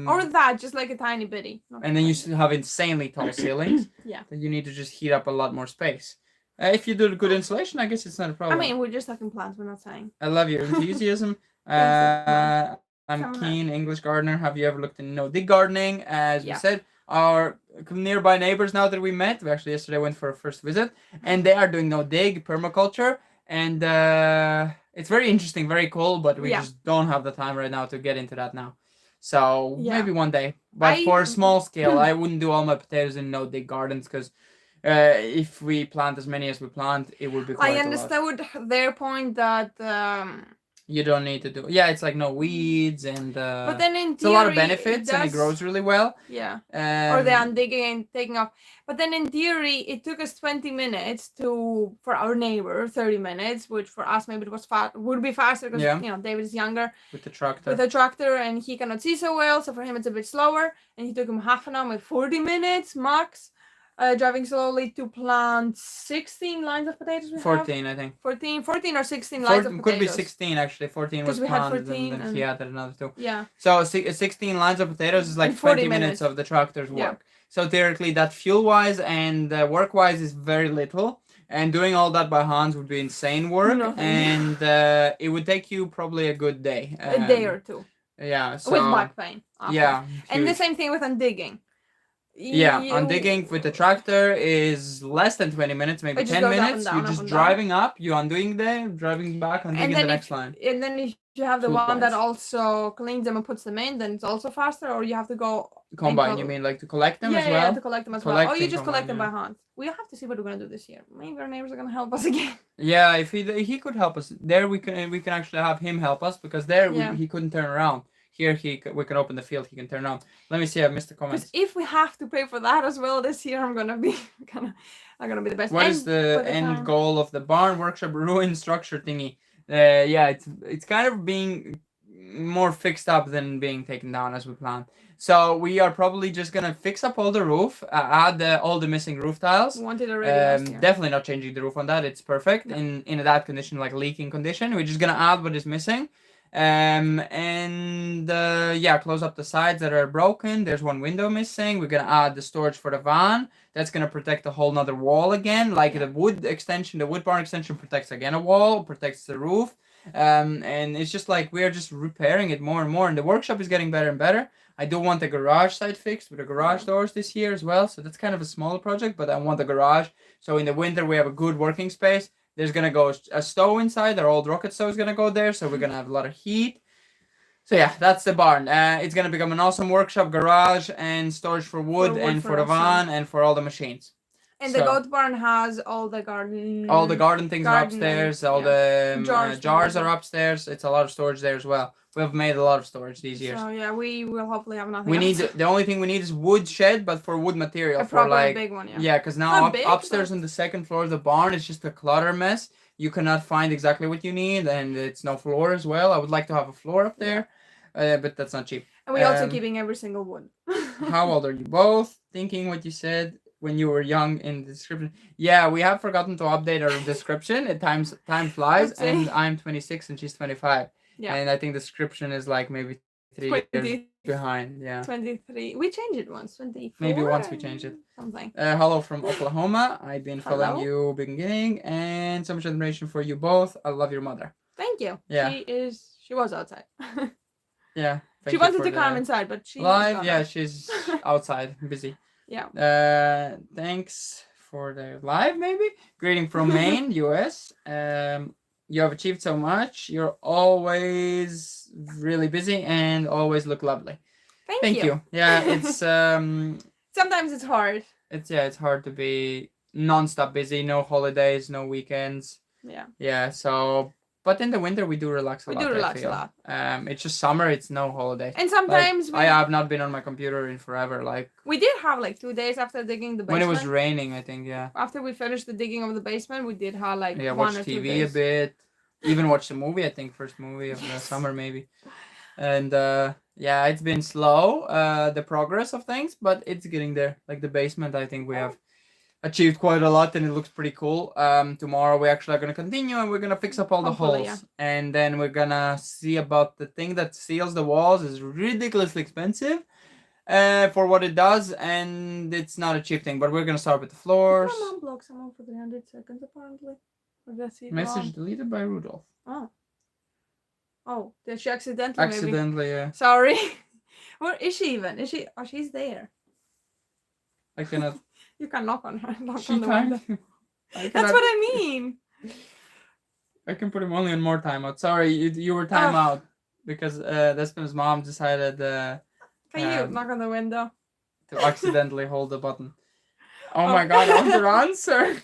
Or that, just like a tiny bitty. And then you still have insanely tall ceilings. Yeah. Then you need to just heat up a lot more space. If you do good insulation, I guess it's not a problem. I mean, we're just talking plants, we're not saying. I love your enthusiasm. I'm keen English gardener. Have you ever looked into no-dig gardening? As we said, our nearby neighbors, now that we met, we actually yesterday went for a first visit, and they are doing no-dig permaculture, and it's very interesting, very cool, but we just don't have the time right now to get into that now. So maybe one day, but for a small scale. I wouldn't do all my potatoes in no-dig gardens, because if we plant as many as we plant, it would be quite a lot. I understood their point that you don't need to do. Yeah, it's like no weeds, and but then in theory, it's a lot of benefits, and it grows really well. Yeah. Or the undigging and taking off. But then in theory, it took us 20 minutes for our neighbor 30 minutes, which for us maybe it was would be faster, because you know David is younger with the tractor. And he cannot see so well, so for him it's a bit slower. And he took him half an hour, with 40 minutes max. Driving slowly to plant 16 lines of potatoes. 14, I think. 14 or 16 lines of potatoes. Could be 16 actually. 14 was planted, and then he added another 2. Yeah. So 16 lines of potatoes is like 20 minutes of the tractor's work. Yeah. So theoretically, that fuel-wise and work-wise is very little. And doing all that by hands would be insane work. And it would take you probably a good day. A day or 2. Yeah. So, with back pain. After. Yeah. And the same thing with undigging. Yeah, undigging with the tractor is less than 20 minutes, maybe 10 minutes. You're just driving up, you're undoing there, driving back, undigging the next line. And then if you have the one that also cleans them and puts them in, then it's also faster, or you have to go... Combine, you mean like to collect them as well? Yeah, to collect them as well. Or you just collect them by hand. We have to see what we're going to do this year. Maybe our neighbors are going to help us again. Yeah, if he could help us. There we can actually have him help us, because there he couldn't turn around. Here we can open the field. He can turn on. Let me see. I missed the comments. Because if we have to pay for that as well this year, I'm gonna be the best. What is the end goal of the barn workshop ruin structure thingy? Yeah, it's kind of being more fixed up than being taken down as we planned. So we are probably just gonna fix up all the roof, add all the missing roof tiles. We wanted already last year. Definitely not changing the roof on that. It's perfect in that condition, like leaking condition. We're just gonna add what is missing. Close up the sides that are broken. There's one window missing. We're gonna add the storage for the van. That's gonna protect a whole nother wall again. Like the wood barn extension protects again a wall, protects the roof. And it's just like we're just repairing it more and more. And the workshop is getting better and better. I do want the garage side fixed with the garage doors this year as well. So that's kind of a small project, but I want the garage. So in the winter, we have a good working space. There's going to go a stove inside. Our old rocket stove is going to go there. So we're going to have a lot of heat. So yeah, that's the barn. It's going to become an awesome workshop, garage, and storage for wood and for the van and for all the machines. And the goat barn has all the garden. All the garden things are upstairs. All the jars are upstairs. It's a lot of storage there as well. We've made a lot of storage these years. So yeah, we will hopefully have nothing. We need the only thing we need is wood shed, but for wood material. For like big one, yeah. Because now upstairs on the second floor of the barn is just a clutter mess. You cannot find exactly what you need, and it's no floor as well. I would like to have a floor up there, but that's not cheap. And we also keeping every single wood. How old are you both? Thinking what you said when you were young in the description. Yeah, we have forgotten to update our description. Time flies, and I'm 26 and she's 25. Yeah. And I think the description is like maybe 3 years behind. Yeah. 23. We changed it once. 24. Maybe once we changed it. Something. Hello from Oklahoma. I've been following you beginning, and so much admiration for you both. I love your mother. Thank you. Yeah. She was outside. Yeah. She wanted to come inside, but she live. Yeah, she's outside, busy. Yeah. Thanks for the live, maybe. Greeting from Maine, US. You have achieved so much. You're always really busy and always look lovely. Thank you. Yeah, it's sometimes it's hard. It's hard to be non-stop busy, no holidays, no weekends. Yeah. Yeah, so but in the winter we do relax a lot. We do relax a lot. It's just summer, it's no holiday. And sometimes I have not been on my computer in forever. Like we did have like 2 days after digging the basement. When it was raining, I think, yeah. After we finished the digging of the basement, we did have like 1 or 2 watch days. TV a bit. Even watch the movie, I think first movie of the summer maybe. And it's been slow, the progress of things, but it's getting there. Like the basement, I think we have achieved quite a lot and it looks pretty cool. Tomorrow we actually are going to continue and we're going to fix up all the holes. And then we're going to see about the thing that seals the walls. Is ridiculously expensive for what it does, and it's not a cheap thing, but we're going to start with the floors. My mom blocked someone for 300 seconds apparently. Message deleted by Rudolph. Oh, did she accidentally maybe? Yeah. Sorry. Where is she even? Is she? Oh, she's there. I cannot. You can knock on her. Knock on the window. That's what I mean. I can put him only on more timeout. Sorry, you were timeout because Despina's mom decided. Can you knock on the window? To accidentally hold the button. Oh my god! I want your answer.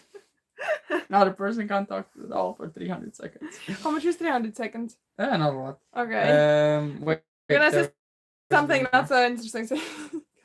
Not a person can't talk at all for 300 seconds. How much is 300 seconds? Not a lot. Okay. Wait, something not so interesting.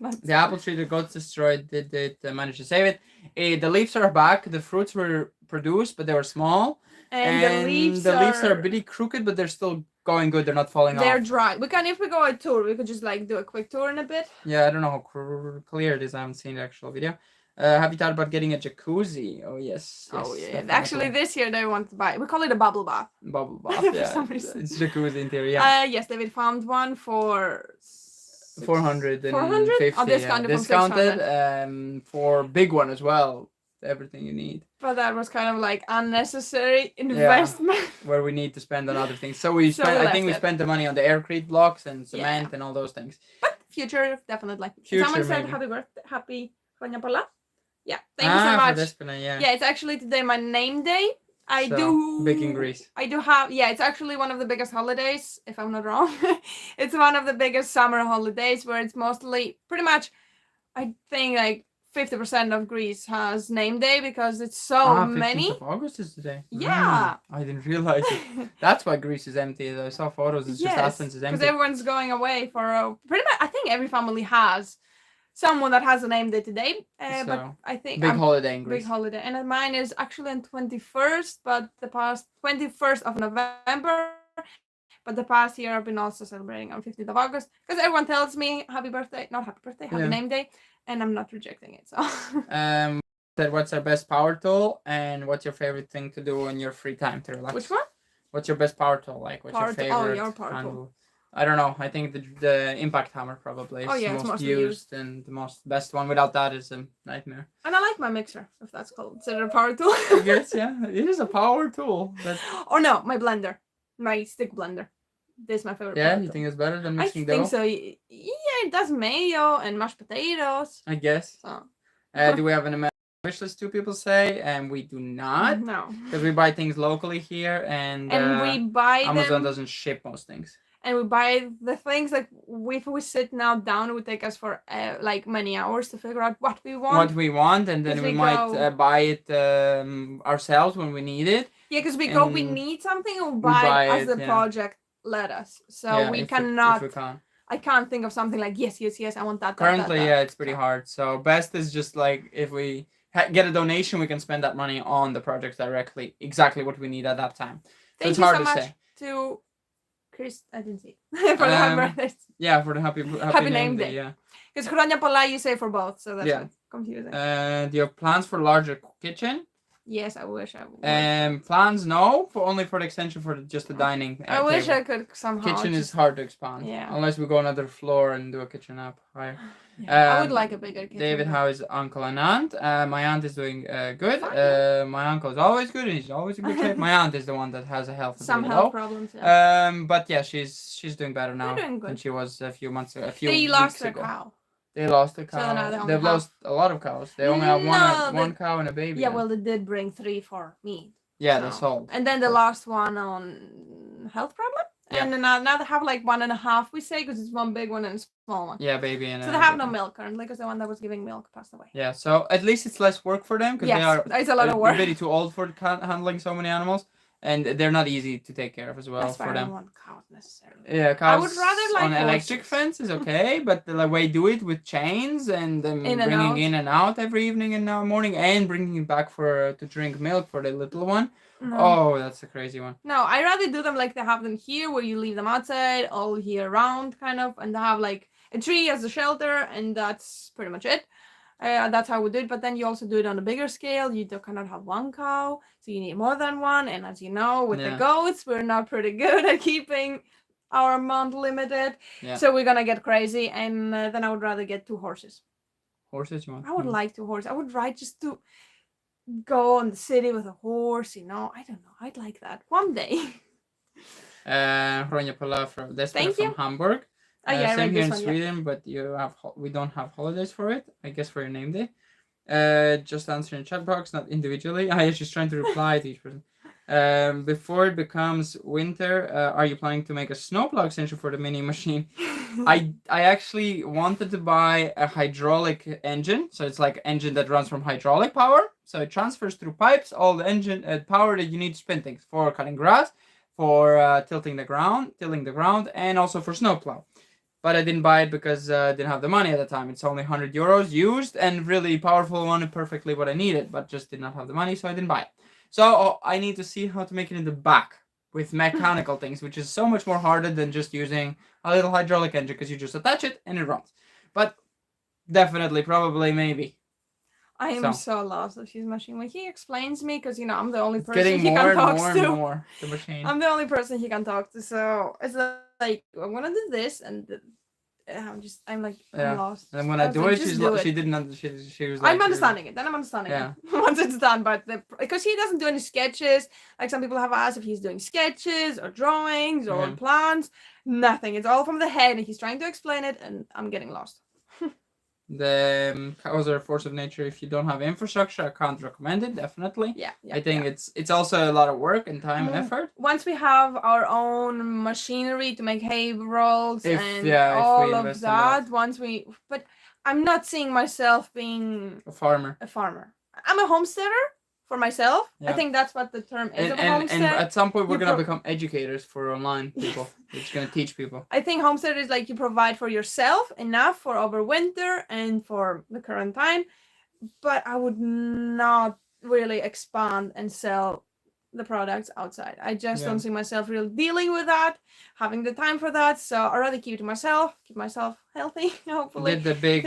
The apple tree the goats destroyed did manage to save it. The leaves are back. The fruits were produced, but they were small. And the leaves are a bit crooked, but they're still going good. They're not falling off. They're dry. If we go a tour, we could just like do a quick tour in a bit. Yeah, I don't know how clear it is. I haven't seen the actual video. Have you thought about getting a jacuzzi? Oh, yes. Oh, yeah. Actually, this year they want to buy. We call it a bubble bath. Bubble bath, yeah. For some reason. It's jacuzzi in theory, yeah. Yes, David found one for 450. 400? Oh, discounted. For big one as well. Everything you need. But that was kind of like unnecessary investment. Where we need to spend on other things. So we spent the money on the aircrete blocks and cement and all those things. But future, definitely. Someone said happy birthday, happy Konya Pala. Yeah, thank you so much. Despina, yeah, it's actually today my name day. Big in Greece. I do have, it's actually one of the biggest holidays, if I'm not wrong. It's one of the biggest summer holidays where it's mostly, pretty much, I think like 50% of Greece has name day because it's so many. 15th of August is today. Yeah. I didn't realize it. That's why Greece is empty. I saw photos. It's just Athens is empty. Because everyone's going away for pretty much, I think every family has someone that has a name day today. But I think holiday in Greece. Big holiday. And mine is actually on 21st, but the past 21st of November. But the past year I've been also celebrating on 15th of August because everyone tells me happy birthday, not happy birthday, happy name day, and I'm not rejecting it. So what's our best power tool and what's your favorite thing to do in your free time to relax? Which one? What's your best power tool? Like what's your favorite? Your power tool. I don't know. I think the impact hammer probably is the most used and the best one. Without that is a nightmare. And I like my mixer, if that's considered a power tool. I guess, yeah. It is a power tool. Or no, my blender. My stick blender. This is my favorite. Yeah, you think it's better than mixing dough? I think so. Yeah, it does mayo and mashed potatoes. I guess. So. Do we have an American wish list? Two people say, and we do not. No. Because we buy things locally here, and we buy Amazon doesn't ship most things. And we buy the things like if we sit now down, it would take us for like many hours to figure out what we want. And then we might buy it ourselves when we need it. Yeah, because we need something, and we buy as the project let us. So we cannot. If we can. I can't think of something like yes, I want that. Currently, it's pretty hard. So best is just like if we get a donation, we can spend that money on the projects directly, exactly what we need at that time. So it's hard to say. To Chris, I didn't see it. For the happy birthdays. Yeah, for the happy name day. Yeah. Because Chronia Pola you say for both, so that's confusing. Do you have plans for larger kitchen? Yes, I wish I would. Plans no, only for the extension for just the dining. I wish I could somehow. Kitchen is hard to expand. Yeah. Unless we go another floor and do a kitchen up higher. Yeah, I would like a bigger kitchen. David, how is uncle and aunt? My aunt is doing good. My uncle is always good and he's always in good shape. My aunt is the one that has a health problems. Yeah. But yeah, she's doing better now than she was a few months ago. They lost their cow. They lost a cow. So they've lost a lot of cows. They only have one cow and a baby. Yeah, well, they did bring 3 for me. Yeah, they sold. And then they lost one on health problem. Yeah. And then now they have like 1.5, we say, because it's one big one and a small one. Yeah, baby. And so they have no milk currently because the one that was giving milk passed away. Yeah, so at least it's less work for them because it's a lot of work. They're really too old for handling so many animals. And they're not easy to take care of as well. That's for why them. I don't want cows necessarily. Yeah, cows. I would rather like on electric fence is okay, but the way do it with chains and bringing in and out every evening and morning and bringing it back to drink milk for the little one. No. Oh, that's a crazy one. No, I rather do them like they have them here, where you leave them outside all year round, kind of, and they have like a tree as a shelter, and that's pretty much it. That's how we do it. But then you also do it on a bigger scale. You cannot have one cow, so you need more than one. And as you know, with the goats, we're not pretty good at keeping our amount limited. Yeah. So we're gonna get crazy, and then I would rather get 2 horses. Horses, you want? I would like 2 horses. I would ride just to go in the city with a horse. I don't know. I'd like that one day. Hronia Pola from Despina from Hamburg. Same here in Sweden, but we don't have holidays for it. I guess for your name day. Just answering chat box, not individually. I was just trying to reply to each person. Before it becomes winter, are you planning to make a snowplow extension for the mini machine? I actually wanted to buy a hydraulic engine, so it's like an engine that runs from hydraulic power. So it transfers through pipes all the engine power that you need to spin things for cutting grass, for tilling the ground, and also for snowplow. But I didn't buy it because I didn't have the money at the time. It's only €100 used and really powerful one and perfectly what I needed, but just did not have the money, so I didn't buy it. So I need to see how to make it in the back with mechanical things, which is so much more harder than just using a little hydraulic engine because you just attach it and it runs. But definitely, probably, maybe. I am so lost with his machine. When he explains me, because I'm the only person he can talk to. More the machine. I'm the only person he can talk to, so it's like I'm gonna do this, and I'm lost. And when I do it, she didn't understand. She was like, I'm understanding it. Then I'm understanding it once it's done. But because he doesn't do any sketches, like some people have asked if he's doing sketches or drawings or plans, nothing. It's all from the head, and he's trying to explain it, and I'm getting lost. The cows are a force of nature. If you don't have infrastructure, I can't recommend it, definitely. Yeah. I think it's also a lot of work and time and effort. Once we have our own machinery to make hay rolls all of that, but I'm not seeing myself being a farmer. I'm a homesteader for myself. I think that's what the term is of a homestead. And at some point, we're going to become educators for online people. We're just going to teach people. I think homestead is like you provide for yourself enough for over winter and for the current time. But I would not really expand and sell the products outside. I just don't see myself really dealing with that, having the time for that. So I'd rather keep it to myself, keep myself healthy, hopefully. Did the big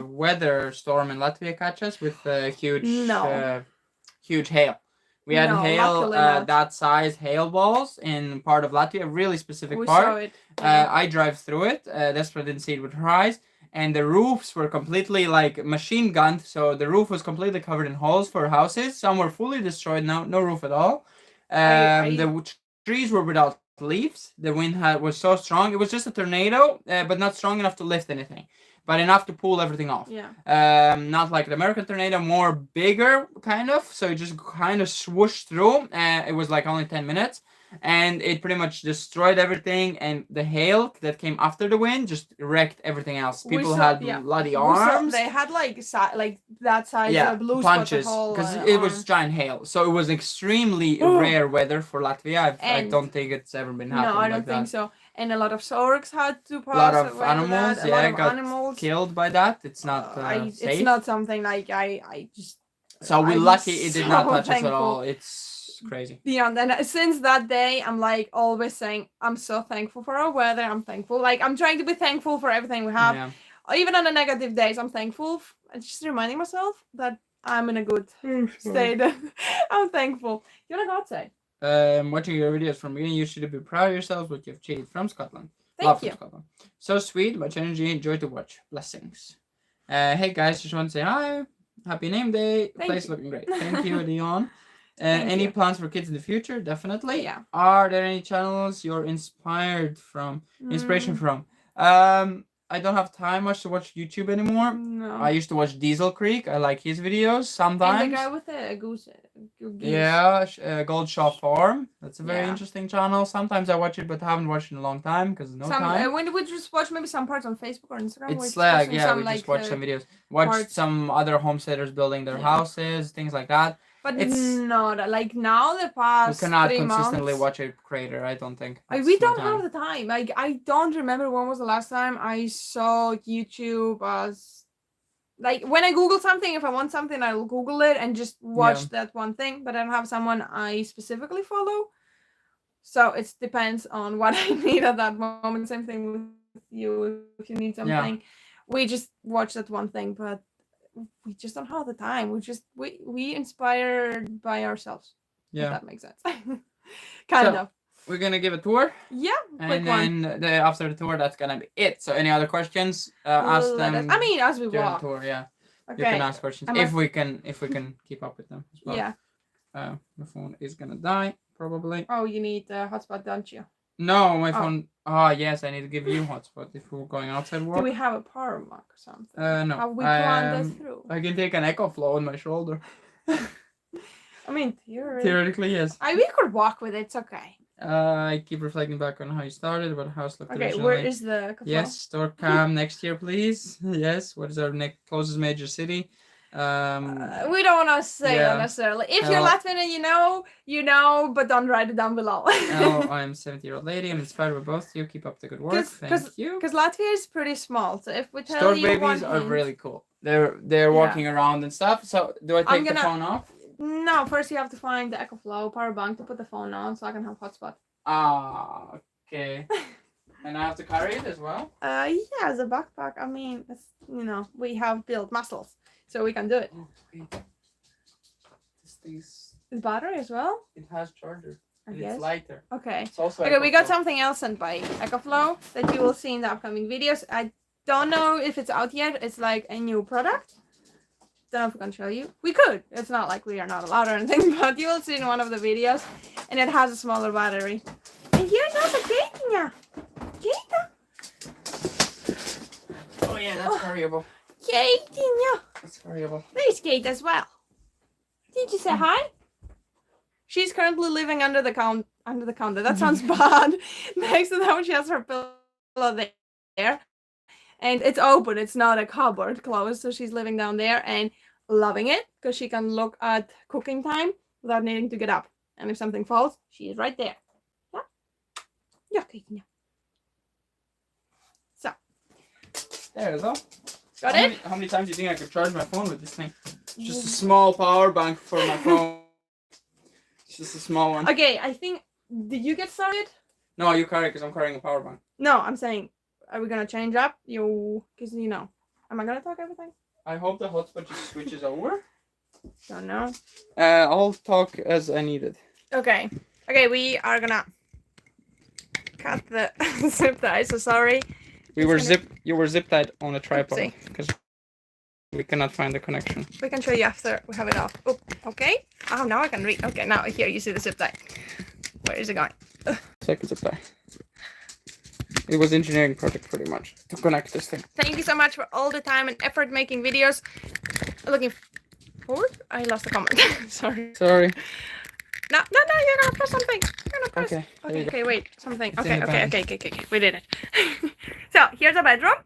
weather storm in Latvia catch us with huge hail? We had hail that size hail balls in part of Latvia, a really specific part. Saw it. I drive through it. Despina didn't see it with her eyes. And the roofs were completely like machine gunned. So the roof was completely covered in holes for houses. Some were fully destroyed, no roof at all. The trees were without leaves. The wind was so strong. It was just a tornado, but not strong enough to lift anything, but enough to pull everything off. Yeah. Not like the American tornado, more bigger kind of. So it just kind of swooshed through. It was like only 10 minutes. And it pretty much destroyed everything, and the hail that came after the wind just wrecked everything else. People had bloody arms. They had like that size of blue punches because it was giant hail. So it was extremely rare weather for Latvia. I don't think it's ever been happening. No, I don't think so. And a lot of storks had to pass. A lot of animals, got animals killed by that. It's not safe. It's not something like I just. So we're lucky it did not touch us at all. It's crazy. Beyond, and since that day, I'm like always saying I'm so thankful for our weather. I'm thankful. Like I'm trying to be thankful for everything we have. Yeah. Even on the negative days, I'm thankful. I'm just reminding myself that I'm in a good state. I'm thankful. You wanna go outside? Watching your videos from beginning, you should be proud of yourselves what you've achieved from Scotland. Thank you. From Scotland. So sweet, much energy, enjoy to watch. Blessings. Hey guys, just want to say hi. Happy name day. Place looking great. Thank you, Leon. Any plans for kids in the future? Definitely. Yeah. Are there any channels you're inspiration from? I don't have time much to watch YouTube anymore. No. I used to watch Diesel Creek. I like his videos sometimes. And the guy with the goose. Yeah, Gold Shaw Farm. That's a very interesting channel. Sometimes I watch it, but haven't watched it in a long time because time. When we just watch maybe some parts on Facebook or Instagram. It's like we just watch some videos. Watch some other homesteaders building their houses, things like that. But it's not like now the past. We cannot 3 consistently months, watch a creator. I don't think. We don't have the time. Like I don't remember when was the last time I saw YouTube as. Like when I Google something, if I want something, I'll Google it and just watch that one thing. But I don't have someone I specifically follow, so it depends on what I need at that moment. Same thing with you. If you need something, we just watch that one thing. But we just don't have the time. We inspired by ourselves. Yeah, if that makes sense. kind of. We're gonna give a tour. Yeah, and then after the tour, that's gonna be it. So, any other questions? Ask them. I mean, as we walk. The tour, Okay. You can ask questions if we can keep up with them as well. Yeah. My phone is gonna die probably. Oh, you need a hotspot, don't you? No, my phone. Oh yes, I need to give you hotspot if we're going outside work. Do we have a power mark or something? No. Have we planned this through? I can take an echo flow on my shoulder. I mean, theoretically, yes. We could walk with it. It's okay. I keep reflecting back on how you started, what house looked originally. Where is the echo flow? Yes, store cam next year, please. Yes, what is our next closest major city? We don't want to say that necessarily. If you're Latvian and you know, but don't write it down below. I'm a 70-year-old lady. I'm inspired by both of you. Keep up the good work. Thank you. Because Latvia is pretty small, so if we tell store you babies are really cool. They're walking around and stuff. So do I take the phone off? No, first you have to find the Echo Flow power bank to put the phone on, so I can have hotspot. Okay. And I have to carry it as well? Yeah, as a backpack. I mean, it's, we have built muscles, so we can do it. This thing's... Is battery as well? It has charger. I guess. It's lighter. Okay. It's also okay, we got something else sent by EcoFlow that you will see in the upcoming videos. I don't know if it's out yet. It's like a new product. Don't know if we can show you. We could. It's not like we are not allowed or anything, but you will see in one of the videos. And it has a smaller battery. And here's also Keita. Keita. Oh yeah, that's variable. Keita. That's variable. There's Kate as well. Did you say hi? She's currently living under the counter. That sounds bad. Next to them, she has her pillow there. And it's open. It's not a cupboard closed. So she's living down there and loving it because she can look at cooking time without needing to get up. And if something falls, she is right there. Yeah. Yeah, Keita. So. There you go. Got it? How many times do you think I could charge my phone with this thing? It's just a small power bank for my phone. It's just a small one. Okay, I think... Did you get started? No, you carry it because I'm carrying a power bank. No, I'm saying... Are we gonna change up? Because am I gonna talk everything? I hope the hotspot just switches over. Don't know. I'll talk as I need it. Okay. Okay, we are gonna cut the zip tie. So sorry. You were zip tied on a tripod because we cannot find the connection. We can show you after we have it off. Oh, okay. Oh, now I can read. Okay, now here you see the zip tie. Where is it going? Seconds apply. It was engineering project pretty much to connect this thing. Thank you so much for all the time and effort making videos. Looking forward. I lost the comment. Sorry. Sorry. No, you're gonna press something. You're gonna press. Okay, wait, something. It's Okay. We did it. So here's a bedroom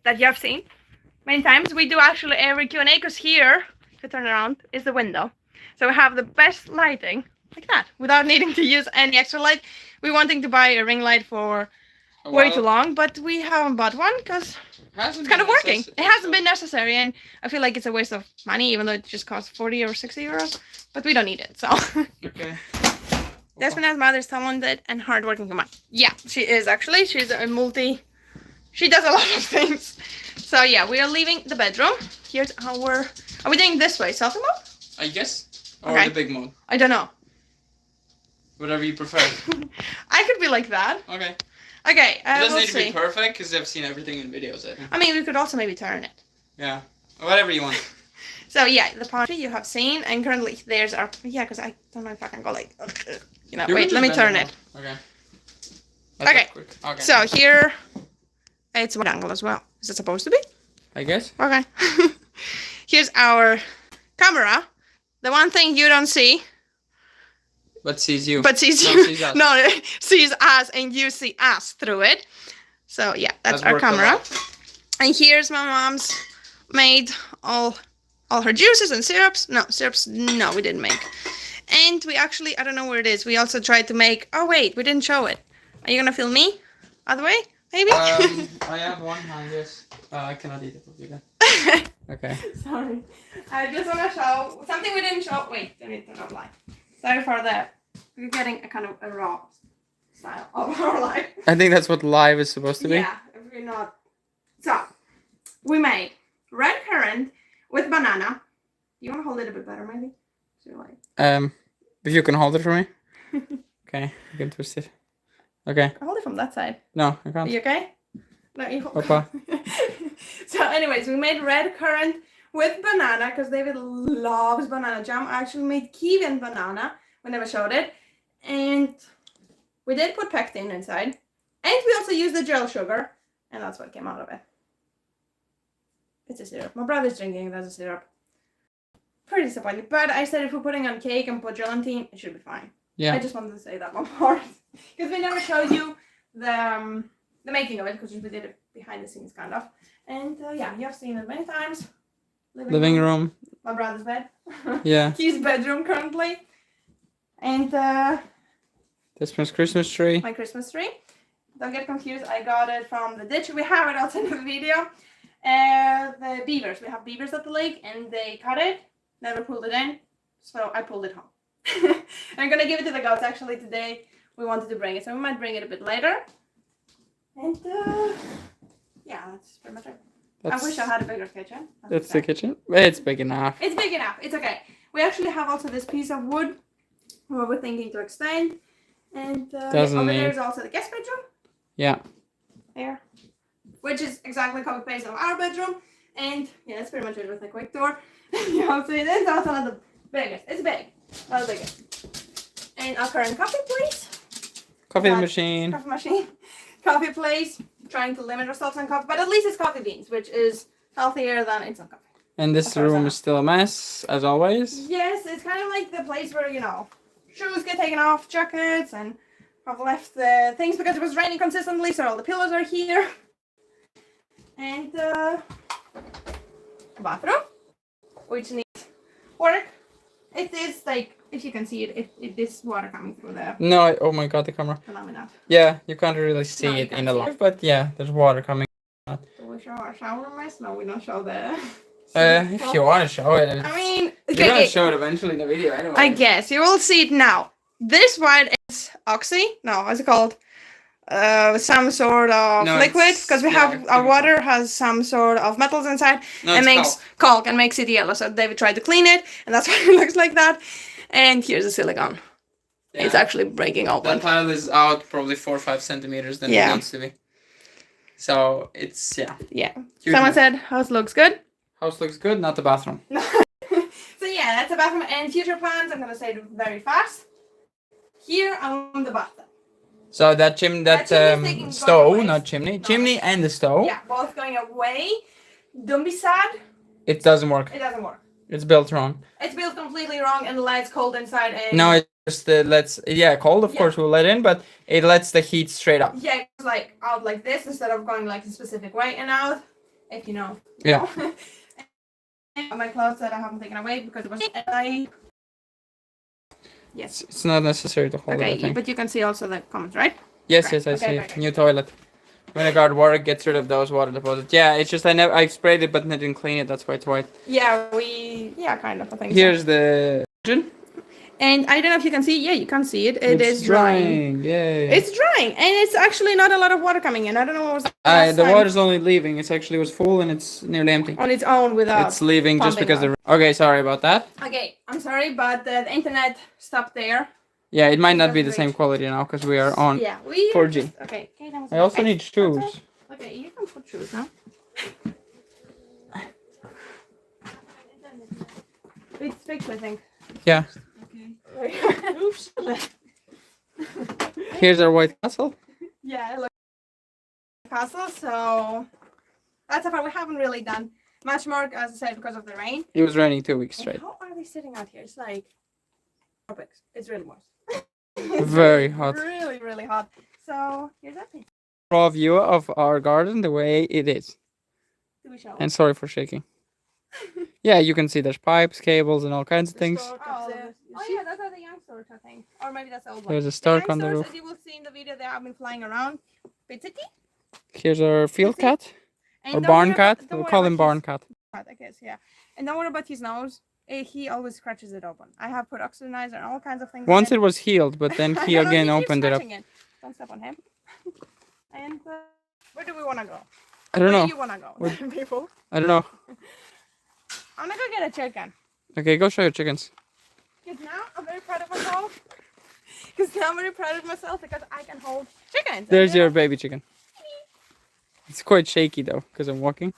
that you have seen many times. We do actually every Q&A because here, if you turn around, is the window. So we have the best lighting like that without needing to use any extra light. We're wanting to buy a ring light for way too long, but we haven't bought one because it's kind of working. It hasn't been necessary, and I feel like it's a waste of money, even though it just costs 40 or 60 euros. But we don't need it, so. Okay. Despina's mother is talented and hardworking woman. Yeah, she is actually. She's a she does a lot of things. So yeah, we are leaving the bedroom. Here's our. Are we doing this way, selfie mode? I guess. Or Okay. the big mode. I don't know. Whatever you prefer. I could be like that. Okay. Okay, It doesn't we'll need to see. be perfect because I've seen everything in videos. I mean, we could also maybe turn it. Yeah. Whatever you want. So yeah, the party you have seen, and currently there's our because I don't know if I can go like you know. Wait, let me turn it. Okay. Okay. Okay. So here, it's one angle as well. Is it supposed to be? I guess. Okay. Here's our camera. The one thing you don't see, But sees you. but sees No, you. sees us. No, sees us, and you see us through it. So yeah, that's our worked a camera. lot. And here's my mom's made all her juices and syrups. No, syrups, no, we didn't make. And we actually, I don't know where it is. We also tried to make, oh wait, we didn't show it. Are you gonna film me? Other way, maybe? I have one hand, yes. I cannot eat it with you then. Okay. Sorry. I just wanna show something we didn't show. Wait, I need to turn off light. Sorry for that. We're getting a kind of a raw style of our life. I think that's what live is supposed to be. Yeah, if we're not. So, we made red currant with banana. You want to hold it a bit better, maybe? So like. If you can hold it for me. Okay, you can twist it. Okay. Hold it from that side. No, I Are can't. you okay? No, you. Papa. So, anyways, we made red currant with banana because David loves banana jam. I actually made kiwi and banana. We never showed it, and we did put pectin inside, and we also used the gel sugar, and that's what came out of it. It's a syrup. My brother's drinking it as a syrup. Pretty disappointing, but I said if we're putting on cake and put gelatin, it should be fine. Yeah. I just wanted to say that one part because we never showed you the making of it because we did it behind the scenes kind of. And yeah, you have seen it many times. Living room. My brother's bed. Yeah. His bedroom currently. And This one's Christmas tree. my Christmas tree. Don't get confused. I got it from the ditch. We have it also in the video. The beavers. We have beavers at the lake and they cut it. Never pulled it in. So I pulled it home. I'm going to give it to the goats actually today. We wanted to bring it. So we might bring it a bit later. And yeah, that's pretty much it. I wish I had a bigger kitchen. That's the kitchen. It's big enough. It's big enough. It's okay. We actually have also this piece of wood where we're thinking to extend. And over there is also the guest bedroom. Yeah. There. Which is exactly copy paste of our bedroom. And yeah, that's pretty much it with a quick tour. You know, so it's also not the biggest. It's big. Not the biggest. And our current coffee place. Coffee machine. Coffee machine. Coffee place. Trying to limit ourselves on coffee. But at least it's coffee beans, which is healthier than instant coffee. And this room is still a mess, as always. Yes, it's kind of like the place where, you know, shoes get taken off, jackets, and I've left the things because it was raining consistently, so all the pillows are here. And bathroom, which needs work. It is like, if you can see it, it is water coming through there. No, oh my god, the camera. Yeah, you can't really see it in the light, but yeah, there's water coming out. Do we show our shower mess? No, we don't show the... If you want to show it. I mean... You're going to show it eventually in the video anyway. I guess. You will see it now. This white is oxy. No, what's it called? Some sort of liquid. Because we have... Our water has some sort of metals inside. No, and makes caulk and makes it yellow. So David tried to clean it. And that's why it looks like that. And here's the silicone. Yeah. It's actually breaking open. That tile is out probably 4 or 5 centimeters than it needs to be. So it's, yeah. Yeah. Someone said house looks good. House looks good, not the bathroom. So yeah, that's the bathroom and future plans. I'm going to say it very fast. here on the bottom. So that stove, not chimney. No, Chimney and the stove. Yeah, both going away. Don't be sad. It doesn't work. It doesn't work. It's built wrong. It's built completely wrong, and the light's cold inside. And no, it just cold. Of course, we'll let in, but it lets the heat straight up. Yeah, it's like out like this instead of going like a specific way and out. If you know. Yeah. My clothes that I haven't taken away because it was dry. Yes. It's not necessary to hold okay, everything. But you can see also the comments, right? Yes, okay. yes, I see. Okay. New toilet. Vinegar water gets rid of those water deposits. Yeah, it's just I sprayed it, but I didn't clean it. That's why it's white. Yeah, kind of. I think. Here's the engine. And I don't know if you can see. Yeah, you can see it. It's drying. Yay. It's drying, and it's actually not a lot of water coming in. I don't know what was. The water's only leaving. It actually was full, and it's nearly empty. On its own without. It's leaving just because the. Okay, sorry about that. Okay, I'm sorry, but the internet stopped there. Yeah, it might not be the same quality now because we are on 4G. Okay. I also need shoes. Okay, you can put shoes now. It's fixed, I think. Yeah. Okay. Oops. Here's our white castle. Yeah, it looks like a castle, so that's a part we haven't really done much more, as I said, because of the rain. It was raining 2 weeks straight. How are we sitting out here? It's like tropics. It's really moist. Very hot. Really, really hot. So here's that thing. Raw view of our garden the way it is. Do we show? And sorry for shaking. Yeah, you can see there's pipes, cables, and all kinds of things. Oh yeah, those are the young storks, I think. Or maybe that's the old one. There's a stork on the Young roof. storks, as you will see in the video, they have been flying around. Pizziki. Here's our field cat. And Or don't barn worry cat. about- don't We'll worry call about him barn his- cat. I guess, yeah. And don't worry about his nose. He always scratches it open. I have put oxidenizer and all kinds of things. Once it was healed, but then he I know, again keeps opened it up. scratching it. Don't step on him. And where do we want to go? I don't Where know. do you want to go, people? I don't know. I'm gonna go get a chicken. Okay, go show your chickens. Because now I'm very proud of myself. Because now I'm very proud of myself because I can hold chickens. There's your baby chicken. It's quite shaky though, because I'm walking.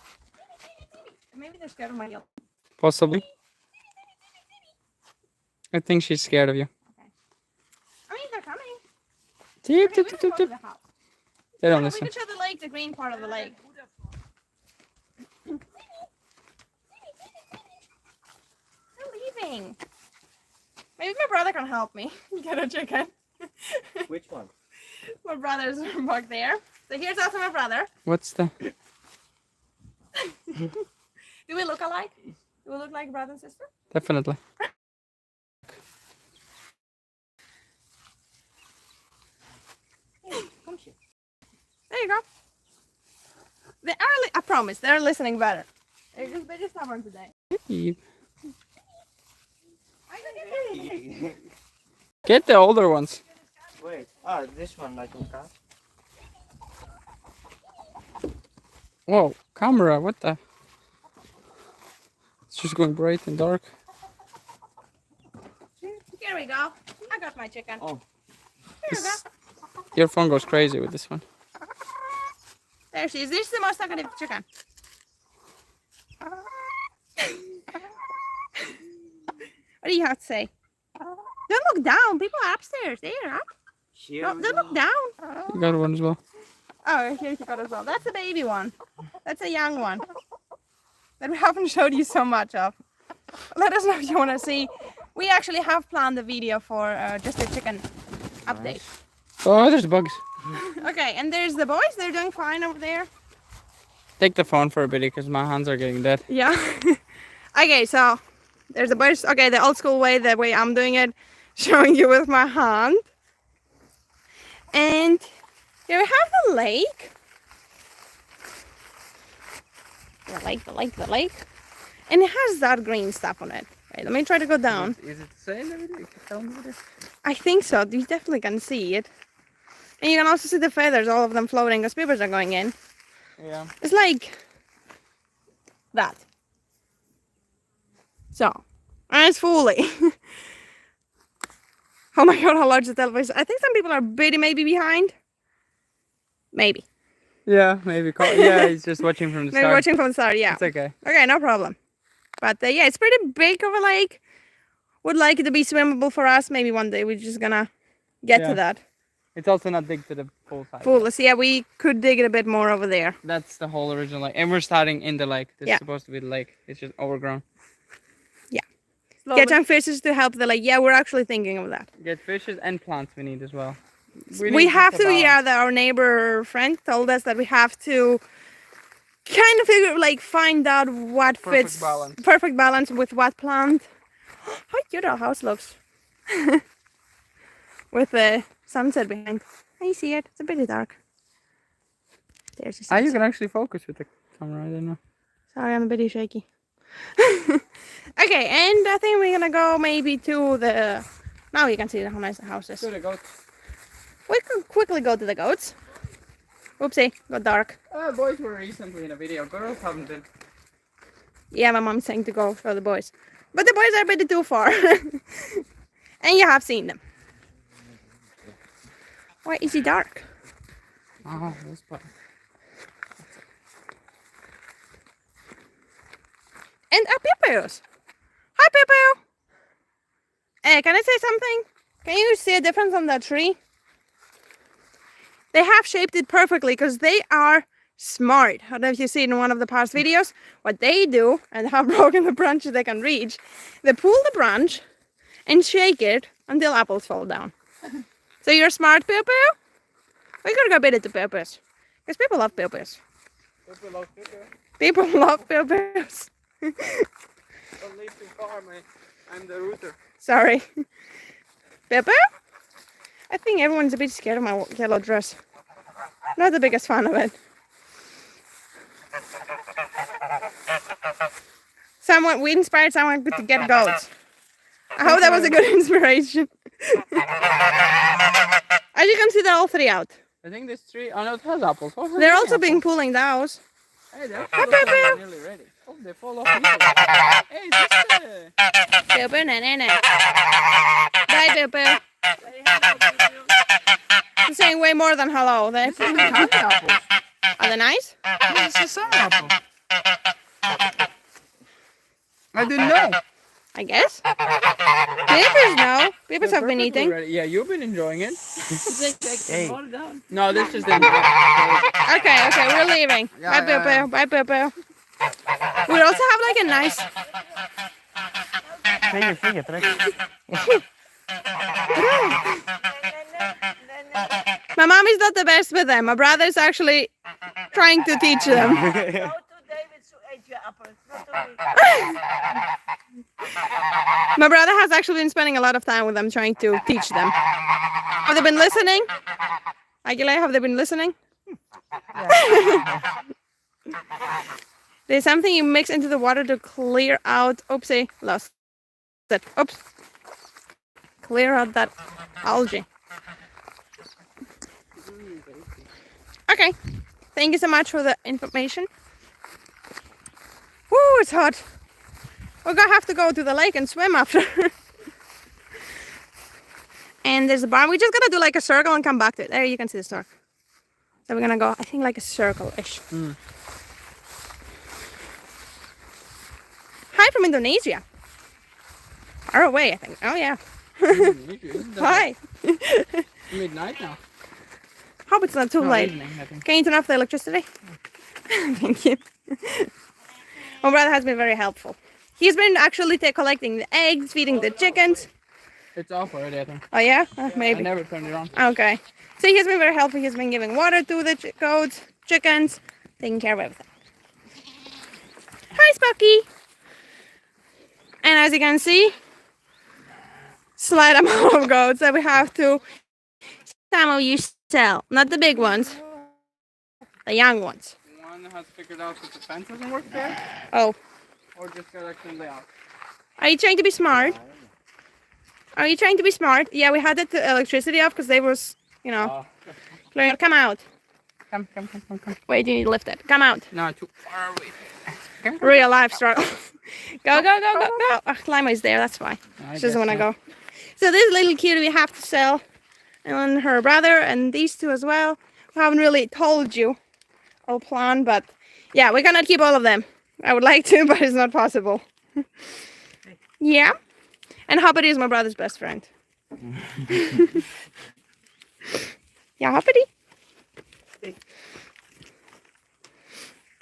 Maybe they're scared of my yellow. Possibly. I think she's scared of you. Okay. I mean, they're coming. Teep, Okay, teep, we teep, can teep, go to teep. the house. They don't We listen. can show the lake, the green part of the lake. They're leaving. Maybe my brother can help me get a chicken. Which one? My brother's back there. So here's also my brother. What's the... Do we look alike? Do we look like brother and sister? Definitely. There you go. They are. I promise, they're listening better. They're just stubborn today. Teep. I can get it. Get the older ones. Wait, this one like on cat. Whoa, camera, what the? It's just going bright and dark. Here we go. I got my chicken. Oh. Here we go. Your phone goes crazy with this one. There she is. This is the most talkative chicken. What do you have to say? Don't look down. People are upstairs. They're up. Here No, we don't go. look down. You got one as well. Oh, here you got as well. That's a baby one. That's a young one that we haven't showed you so much of. Let us know if you want to see. We actually have planned the video for just a chicken update. Oh, there's bugs. Okay, and there's the boys. They're doing fine over there. Take the phone for a bit because my hands are getting dead. Yeah. Okay, so there's the boys. Okay, the old school way, the way I'm doing it, showing you with my hand. And here we have the lake. The lake. And it has that green stuff on it. Wait, let me try to go down. Is it the same video? You can tell me what it is. I think so. You definitely can see it. And you can also see the feathers, all of them floating as beavers are going in. Yeah. It's like that. So, and it's fully. Oh my god, how large the television is. I think some people are maybe behind. Maybe. Yeah, maybe. Yeah, he's just watching from the Maybe start. watching from the start, yeah. It's okay. Okay, no problem. But yeah, it's pretty big of a lake. Would like it to be swimmable for us. Maybe one day we're just gonna get to that. It's also not big to the full size. So yeah, we could dig it a bit more over there. That's the whole original lake. And we're starting in the lake. This is supposed to be the lake. It's just overgrown. Yeah. Get some fishes to help the lake. Yeah, we're actually thinking of that. Get fishes and plants we need as well. We have to, our neighbor friend told us that we have to kind of find out what fits perfect balance with what plant. How cute our house looks. With the sunset behind. Can you see it? It's a bit dark. There's the sunset. You can actually focus with the camera, I don't know. Sorry, I'm a bit shaky. Okay, and I think we're gonna go maybe to the... Now you can see how nice the house is. To the goats. We can quickly go to the goats. Oopsie, got dark. Boys were recently in a video. Girls haven't been. Yeah, my mom's saying to go for the boys. But the boys are a bit too far. And you have seen them. Why is it dark? Oh, this part. And our peppers. Hi, Pepper. Can I say something? Can you see a difference on that tree? They have shaped it perfectly because they are smart. I don't know if you've seen in one of the past videos. What they do, and how broken the branches they can reach, they pull the branch and shake it until apples fall down. So you're smart, Pepper? We're gonna go bid it to peppers. Because people love peppers. People love peppers. People love peppers. Don't leave too far, man. I'm the Rooster. Sorry. Pepper? I think everyone's a bit scared of my yellow dress. Not the biggest fan of it. We inspired someone to get goats. I hope that was a good inspiration. As you can see, they're all three out. I think this tree, oh no, it has apples. They're also being pulling those. Hey, they're nearly ready. Oh, they fall off easily. Hey, this Pepper, na. Bye, Pepper. I'm saying way more than hello. This is the apples. Are they nice? This is summer apple. I didn't know. I guess. Peppers know. Peppers have been eating. Ready. Yeah, you've been enjoying it. Hey. No, this is didn't. Okay, we're leaving. Bye, Pepper. Bye, Pepper. We also have like a nice... My mom is not the best with them. My brother is actually trying to teach them. Go to Deivids to eat your apples, not to me. My brother has actually been spending a lot of time with them trying to teach them. Have they been listening? Aguilera, have they been listening? There's something you mix into the water to clear out... Oopsie, lost it. Oops. Clear out that algae. Okay. Thank you so much for the information. Woo, it's hot. We're gonna have to go to the lake and swim after. And there's a barn. We're just gonna do like a circle and come back to it. There you can see the stork. So we're gonna go, I think, like a circle-ish. Hi from Indonesia. Far away, I think. Oh yeah. Hi. Midnight now. Hope it's not too late. Evening, I think. Can you turn off the electricity? Thank you. My brother has been very helpful. He's been actually collecting the eggs, feeding the chickens. It's off already, I think. Oh yeah? Maybe. I never turned it on. Okay. So he's been very helpful. He's been giving water to the goats, chickens, taking care of everything. Hi, Spucky. And as you can see, slight amount of goats that we have to some of you sell. Not the big ones, the young ones. One has figured out that the fence doesn't work there. Oh. Or just got accidentally out. Are you trying to be smart? Are you trying to be smart? Yeah, we had the electricity off because they was, clearing. Come out. Come. Wait, you need to lift it. Come out. No, too far away. Real life struggle. Go. Oh, Lima is there, that's why. She doesn't want to go. So this little cutie we have to sell. And her brother and these two as well. We haven't really told you our plan, but yeah, we cannot keep all of them. I would like to, but it's not possible. Yeah. And Hoppity is my brother's best friend. Yeah, hoppity.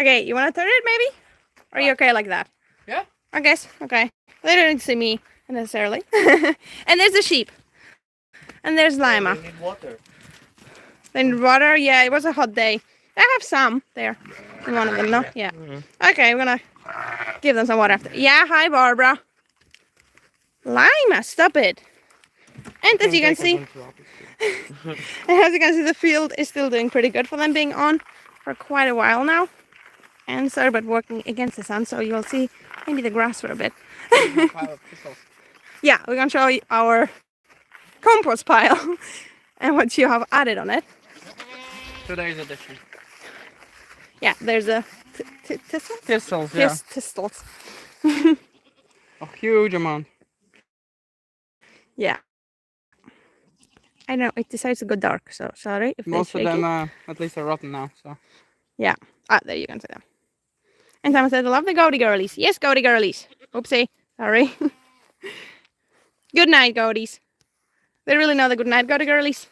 Okay, you want to turn it maybe? Or are you okay like that? Yeah. I guess. Okay. They don't see me necessarily. And there's the sheep. And there's Lima. They need water. Then water, yeah, it was a hot day. I have some there. In one of them, no? Yeah. Okay, we're gonna give them some water after. Yeah, hi Barbara. Lima, stop it. And as you can see, the field is still doing pretty good for them being on for quite a while now. And sorry about working against the sun, so you'll see maybe the grass for a bit. Yeah, we're gonna show you our compost pile and what you have added on it. Today's edition. Yeah, there's a thistle? Thistles, yeah. Thistles. A huge amount. Yeah. I know, it decides to go dark, so sorry if most of shaking. them, at least, are rotten now, so. Yeah. Ah, there you can see them. And Thomas said, I love the goaty girlies. Yes, goaty girlies. Oopsie. Sorry. Good night, goaties. They really know the good night, goaty girlies.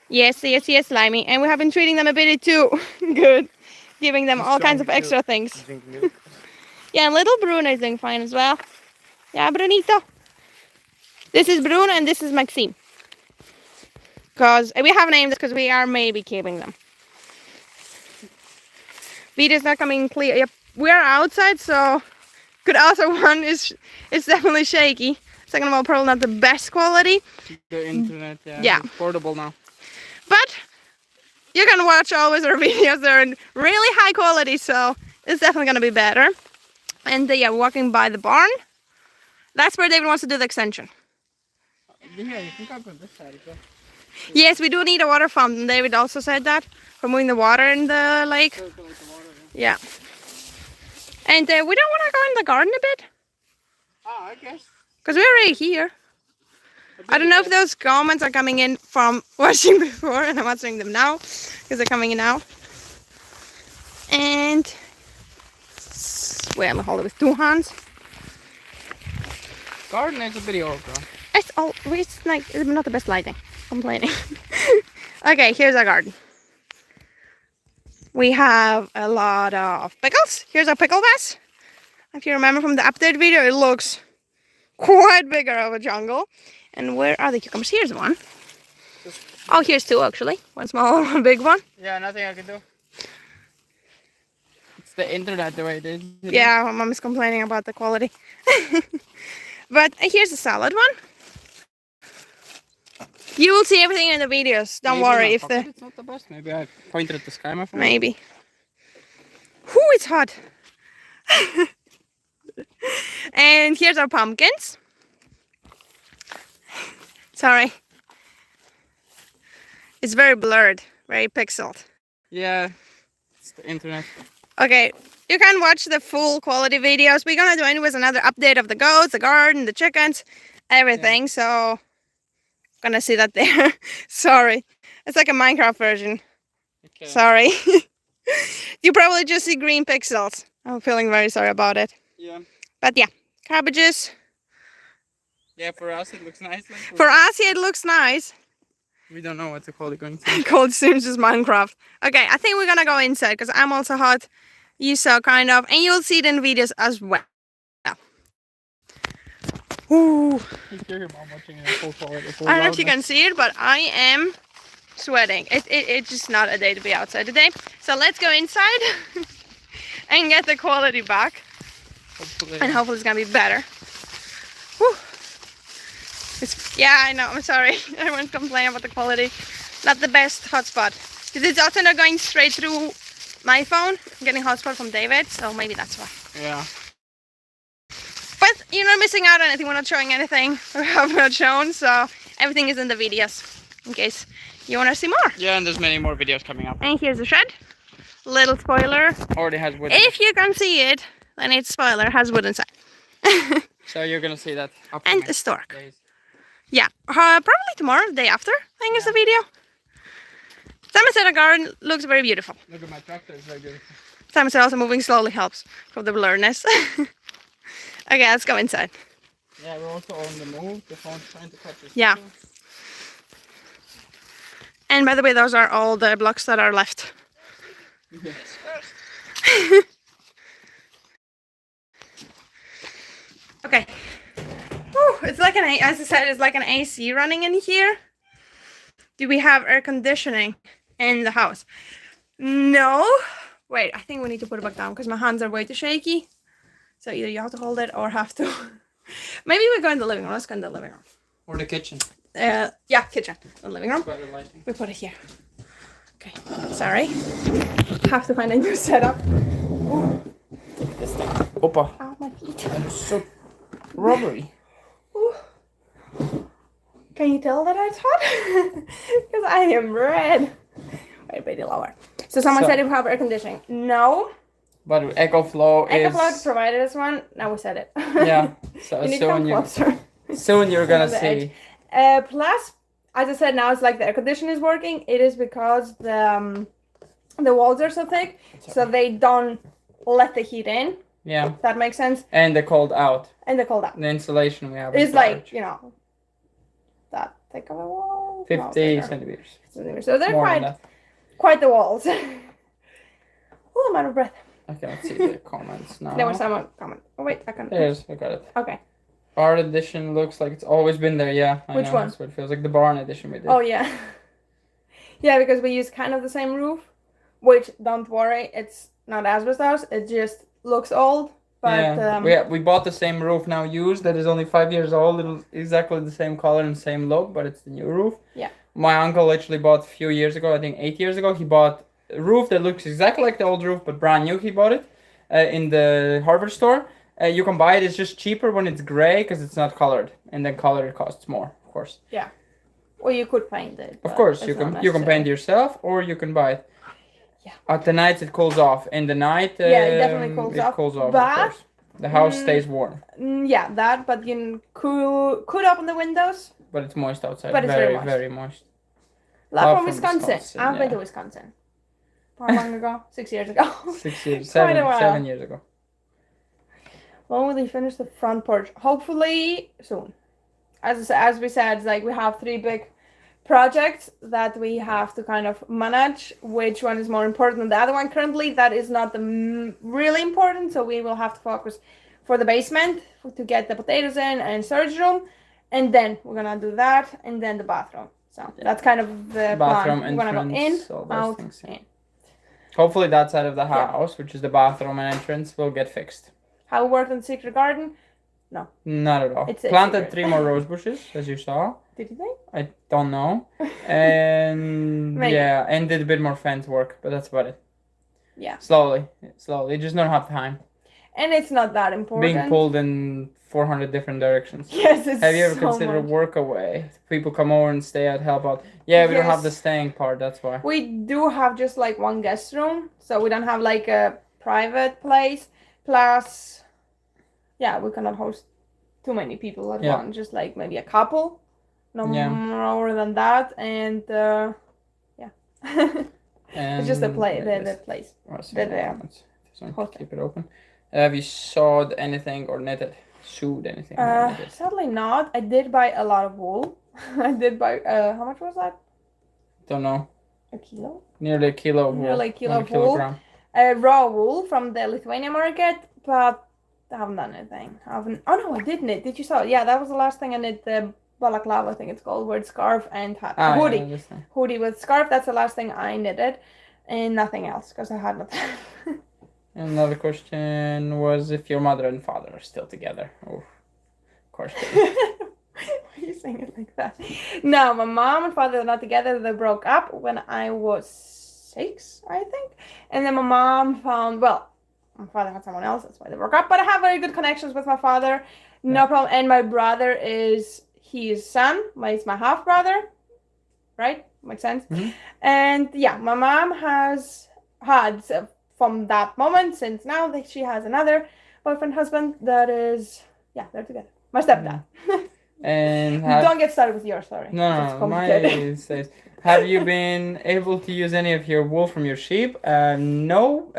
Yes, yes, yes, Limey. And we have been treating them a bit too good. Giving them all kinds of extra things. Yeah, and little Bruno is doing fine as well. Yeah, Brunito. This is Bruno and this is Maxime. Because we have named this because we are maybe keeping them. Video's not coming clear. Yep, we are outside, so good. Also, one is definitely shaky. Second of all, probably not the best quality. The internet, yeah. Yeah. It's portable now. But you can watch always our videos. They're in really high quality, so it's definitely gonna be better. And yeah, walking by the barn. That's where David wants to do the extension. Yeah, you can come on this side as well. Yes, we do need a water fountain. David also said that for moving the water in the lake. Yeah. And we don't want to go in the garden a bit. Oh, I guess. Because we're already here. I don't know if those comments are coming in from watching before and I'm answering them now because they're coming in now. And wait, I'm gonna hold it with 2 hands. Garden is a bit overgrown. It's like it's not the best lighting. Complaining. Okay, here's our garden. We have a lot of pickles. Here's our pickle vase. If you remember from the update video, it looks quite bigger of a jungle. And where are the cucumbers? Here's one. Oh, here's 2 actually. One small, one big one. Yeah, nothing I can do. It's the internet the way it is. Yeah, my mom is complaining about the quality. But here's the salad one. You will see everything in the videos. Don't worry if the... It's not the best. Maybe I pointed at the sky, my phone. Maybe. Whoo, it's hot. And here's our pumpkins. Sorry. It's very blurred, very pixeled. Yeah, it's the internet. Okay, you can watch the full quality videos. We're gonna do anyways another update of the goats, the garden, the chickens, everything. Yeah. So, gonna see that there. Sorry, it's like a Minecraft version. Okay. Sorry. You probably just see green pixels. I'm feeling very sorry about it. Yeah. But yeah, cabbages. Yeah, for us it looks nice. Like for us, yeah, it looks nice. We don't know what to call it going to. Called Sims is Minecraft. Okay, I think we're gonna go inside because I'm also hot. You saw kind of, and you'll see it in videos as well. Ooh. Your mom watching it full quality, full I don't know if you can see it, but I am sweating. It's just not a day to be outside today. So let's go inside and get the quality back. Hopefully. And hopefully it's gonna be better. Whew. Yeah, I know, I'm sorry. I won't complain about the quality. Not the best hotspot. Because it's also not going straight through my phone. I'm getting hotspot from David, so maybe that's why. Yeah. But you're not missing out on anything. We're not showing anything we have not shown, so everything is in the videos in case you want to see more. Yeah, and there's many more videos coming up. And here's the shed. Little spoiler. Already has wood. If you can see it, then it's spoiler. Has wood inside. So you're gonna see that. And the stork. Days. Yeah, probably tomorrow, the day after, I think is the video. Simon said the garden looks very beautiful. Look at my tractor, it's very beautiful. Simon said also moving slowly helps from the blurriness. Okay, let's go inside. Yeah, we're also on the move. The phone's trying to catch us. Yeah. And by the way, those are all the blocks that are left. Okay. Whew, it's like as I said, it's like an AC running in here. Do we have air conditioning in the house? No. Wait, I think we need to put it back down because my hands are way too shaky. So either you have to hold it or have to. Maybe we go in the living room. Let's go in the living room. Or the kitchen. Yeah, kitchen. The living room. Better lighting. We put it here. Okay. Sorry. Have to find a new setup. This thing. Opa. Ow, my feet. That is so rubbery. Ooh. Can you tell that it's hot? Because I am red. Wait, baby, lower. So someone said if we have air conditioning. No. But EcoFlow EcoFlow provided us one. Now we said it. Yeah. So you need to come closer. Soon you're gonna see. Plus, as I said, now it's like the air conditioning is working. It is because the walls are so thick, so they don't let the heat in. Yeah. That makes sense. And the cold out. And the cold out. The insulation we have. It's like, you know, that thick of a wall. 50 centimeters. So they're More quite the walls. Oh, I'm out of breath. Okay, let's see the comments now. There was someone comment. Oh wait, I can't. There's, I got it. Okay. Art edition looks like it's always been there. Yeah. Which one? That's what it feels like. The barn edition we did. Oh yeah. Yeah, because we use kind of the same roof, which don't worry, it's not asbestos. It just looks old. But yeah, we bought the same roof now used that is only 5 years old. It's exactly the same color and same look, but it's the new roof. Yeah. My uncle literally bought a few years ago, I think 8 years ago, he bought a roof that looks exactly like the old roof, but brand new. He bought it in the hardware store. You can buy it. It's just cheaper when it's gray because it's not colored, and then colored costs more, of course. Yeah. Or you could paint it. Of course, you can paint yourself, or you can buy it. Yeah. At the night it cools off. In the night, it definitely cools off. It cools off, but, of course. The house stays warm. Yeah, that. But you could open the windows. But it's moist outside. But it's very, moist. very moist. Love from Wisconsin. I've been to Wisconsin. How long ago? 6 years ago. 6 years. Quite a while. 7 years ago. When will they finish the front porch? Hopefully soon. As we said, like we have 3 big projects that we have to kind of manage. Which one is more important than the other one? Currently, that is not the really important. So we will have to focus for the basement to get the potatoes in and storage room, and then we're gonna do that, and then the bathroom. So that's kind of the bathroom plan. We're gonna go in, out, things, yeah. in. Hopefully that side of the house, which is the bathroom and entrance, will get fixed. How it worked in the secret garden? No. Not at all. It's planted 3 more rose bushes, as you saw. Did you think? I don't know. And Maybe. yeah, and did a bit more fence work, but that's about it. Yeah. Slowly. Just don't have time. And it's not that important. Being pulled in 400 different directions. Yes, it's Have you ever so considered much. work away? People come over and stay out, help out. Yeah, we don't have the Yes. staying part, that's why. We do have just like 1 guest room, so we don't have like a private place. Plus, yeah, we cannot host too many people at once. Just like maybe a couple, no more than that. And yeah, it's just the place. The place. Keep it open. Have you sewed anything or knitted? Sewed anything? Sadly not. I did buy a lot of wool. I did buy. How much was that? Don't know. A kilo. Nearly a kilo of wool. Nearly a kilo of wool. Kilogram. Raw wool from the Lithuania market, but I haven't done anything. Oh no, I did knit. Did you saw? Yeah, that was the last thing I knit. The balaclava, I think it's called, with scarf and hat. Hoodie. Yeah, hoodie with scarf. That's the last thing I knitted, and nothing else because I had nothing. Another question was if your mother and father are still together. Oh, of course. Why are you saying it like that? No, my mom and father are not together. They broke up when I was 6, I think. And then my mom found, well, my father had someone else. That's why they broke up. But I have very good connections with my father. No problem. And my brother is his son. He's my half brother. Right? Makes sense. Mm-hmm. And yeah, my mom has had... from that moment, since now that she has another boyfriend, husband, that is, they're together. My stepdad. And don't get started with yours, sorry. No, mine says, have you been able to use any of your wool from your sheep? No,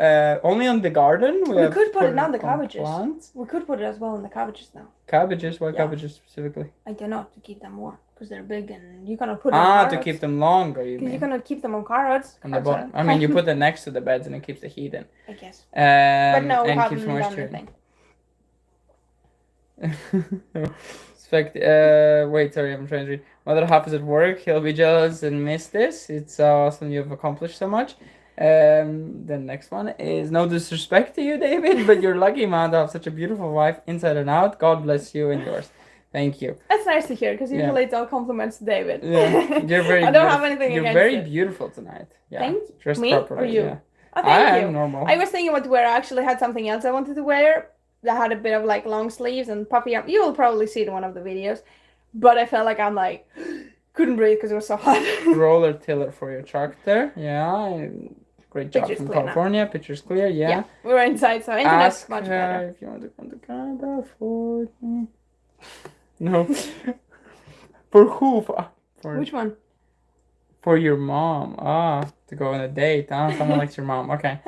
only on the garden. We could put it on the cabbages. We could put it as well in the cabbages now. Cabbages? Why Yeah. cabbages specifically? I don't know, to keep them warm because they're big and you cannot put them on carrots. To keep them longer, you Because mean? you cannot keep them on carrots. On the bottom. I mean, you put them next to the beds and it keeps the heat in. I guess. But no, we and haven't keeps done moisture anything. Wait, sorry, I'm trying to read. Mother half is at work. He'll be jealous and miss this. It's so awesome you've accomplished so much. The next one is no disrespect to you, David, but you're lucky, man, to have such a beautiful wife inside and out. God bless you and yours. Thank you. That's nice to hear because usually it's all compliments to David. Yeah, you're very. I don't have anything You're against very it. beautiful tonight. Yeah, Thank dressed me properly. or you? Yeah. Oh, thank you. am normal. I was thinking what to wear. I actually had something else I wanted to wear that had a bit of like long sleeves and puffy up. You will probably see it in one of the videos, but I felt like I'm like couldn't breathe because it was so hot. Roller tiller for your tractor. Yeah. Great job Picture's from clear now. California. Picture's clear. Yeah. We're inside, so internet's Ask much her better. if you want to come to Canada for me. No. For who? For Which one? For your mom. To go on a date. Someone likes your mom. Okay.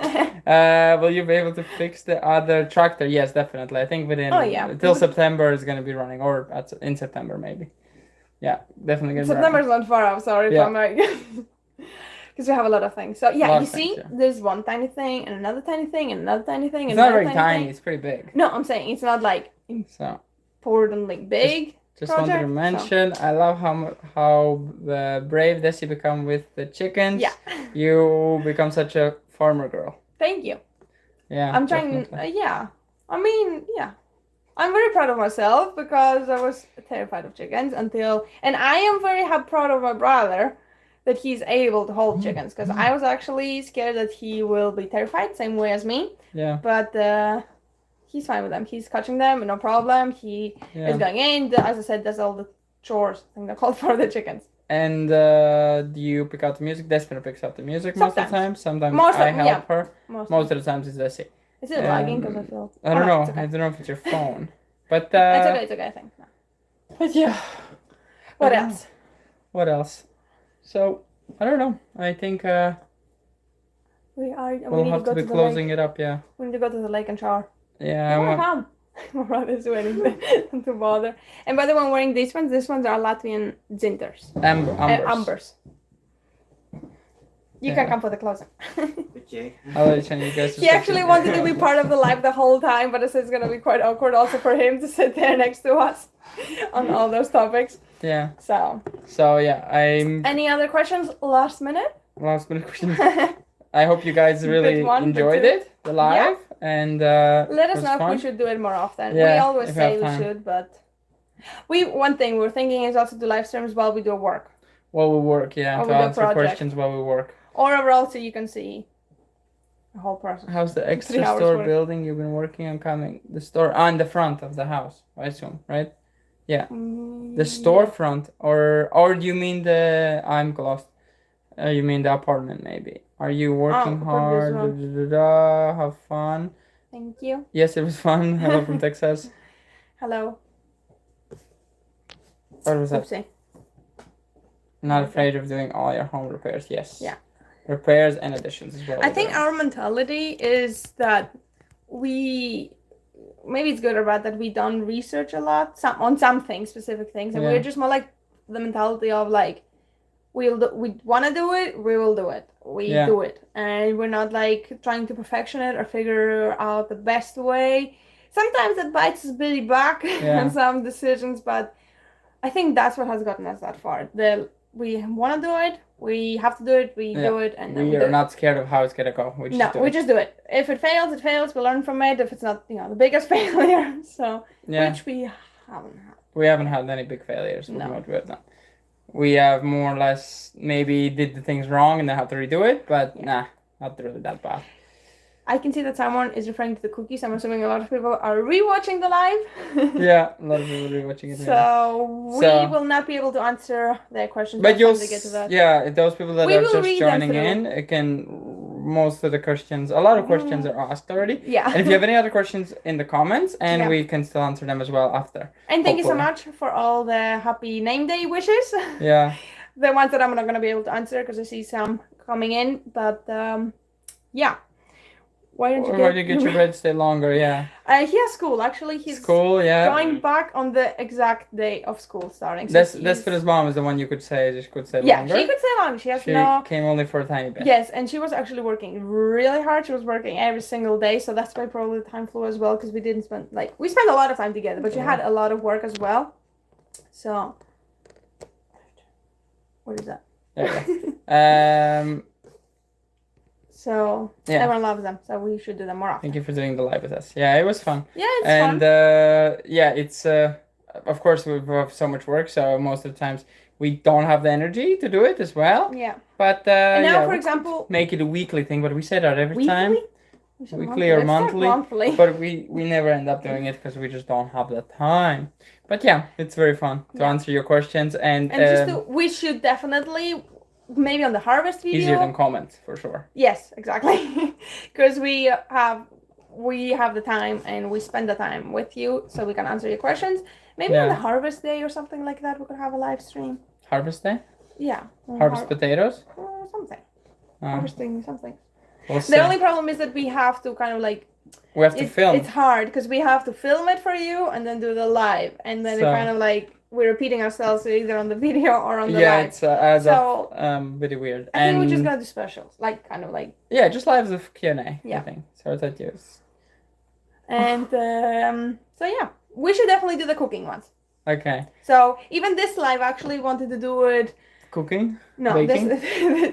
Will you be able to fix the other tractor? Yes, definitely. I think within till September is gonna be running, or in September maybe. Yeah, definitely gonna September's not far off. Sorry if I'm like, because we have a lot of things. So yeah, you see, there's one tiny thing and another tiny thing and another tiny thing. It's not very tiny. It's pretty big. No, I'm saying it's not like importantly big. Just wanted to mention, I love how brave Desi become with the chickens. Yeah. You become such a farmer girl. Thank you. Yeah. I'm trying. I mean, yeah. I'm very proud of myself because I was terrified of chickens and I am very proud of my brother that he's able to hold chickens because I was actually scared that he will be terrified, same way as me. Yeah. But he's fine with them. He's catching them, no problem. He is going in. As I said, does all the chores. I think they're called for the chickens. And do you pick out the music? Despina picks out the music most of the time. Sometimes I help her. Most of the times it's Desi. Is it lagging? Because I feel. I don't know. Okay. I don't know if it's your phone. But it's okay. It's okay. I think. No. But yeah. What else? What else? So I don't know. I think we'll have to be closing it up. Yeah. We need to go to the lake and shower. Yeah. My brother's waiting to bother. And by the way, I'm wearing these ones. These ones are Latvian zinters. Ambers. You can come for the closing. Okay. I'll let you guys. He actually wanted to be part of the live the whole time, but I said it's gonna be quite awkward also for him to sit there next to us on all those topics. Yeah. So yeah, Any other questions? Last minute questions. I hope you guys really enjoyed it, the live, and let us know if we should do it more often. We always say we should, but one thing we're thinking is also do live streams while we do work. While we work, to answer questions while we work. Or overall, so you can see the whole process. How's the extra store building you've been working on coming? The store on the front of the house, I assume, right? Yeah. The storefront, or do you mean I'm lost. You mean the apartment, maybe? Are you working hard? Have fun. Thank you. Yes, it was fun. Hello from Texas. Hello. What was that? Oopsie. Not afraid of doing all your home repairs. Yes. Yeah. Repairs and additions as well. I think our mentality is that maybe it's good or bad that we don't research a lot on some things, specific things, and we're just more like the mentality of like we want to do it, we will do it, do it, and we're not like trying to perfection it or figure out the best way. Sometimes that bites us really back on some decisions, but I think that's what has gotten us that far. We want to do it, we have to do it, we do it, and we are not scared of how it's gonna go. We just do it. If it fails, it fails. We learn from it. If it's not, the biggest failure, which we haven't had. We haven't had any big failures. No. We have more or less maybe did the things wrong and then have to redo it, but not really that bad. I can see that someone is referring to the cookies. I'm assuming a lot of people are rewatching the live. Yeah, a lot of people are rewatching it. So we will not be able to answer their questions. But you'll get to that. Yeah, those people that are just joining in, most of the questions, a lot of questions are asked already. Yeah. And if you have any other questions in the comments, and we can still answer them as well after. And thank you so much for all the happy name day wishes. Yeah. The ones that I'm not going to be able to answer because I see some coming in, but yeah. Why don't you Why do you get your bread stay longer? Yeah. He has school. Actually, he's going back on the exact day of school starting. So Despina's mom is the one you could say she could stay yeah, longer. she could stay longer. She came only for a tiny bit. Yes, and she was actually working really hard. She was working every single day, so that's why probably the time flew as well, because we spent a lot of time together, but she had a lot of work as well. So what is that? So everyone loves them, so we should do them more often. Thank you for doing the live with us. Yeah, it was fun. Yeah, it's fun. And it's of course we have so much work, so most of the times we don't have the energy to do it as well. Yeah. But and now, for example, make it a weekly thing, but we say that every time. Weekly or monthly. But we never end up doing it because we just don't have the time. But yeah, it's very fun to answer your questions and we should definitely. Maybe on the harvest video. Easier than comments, for sure. Yes, exactly. Because we have the time and we spend the time with you, so we can answer your questions. Maybe on the harvest day or something like that, we could have a live stream. Harvest day? Yeah. Harvest potatoes? Something. Harvesting something. We'll the only problem is that we have to kind of we have to film. It's hard because we have to film it for you and then do the live, and then it kind of we're repeating ourselves either on the video or on the live. Yeah, it's adds up very weird. I think we're just gonna do specials, yeah, just lives of Q&A. Yeah. I think so. That use. And so yeah, we should definitely do the cooking ones. Okay. So even this live, actually wanted to do it. Cooking? No, baking?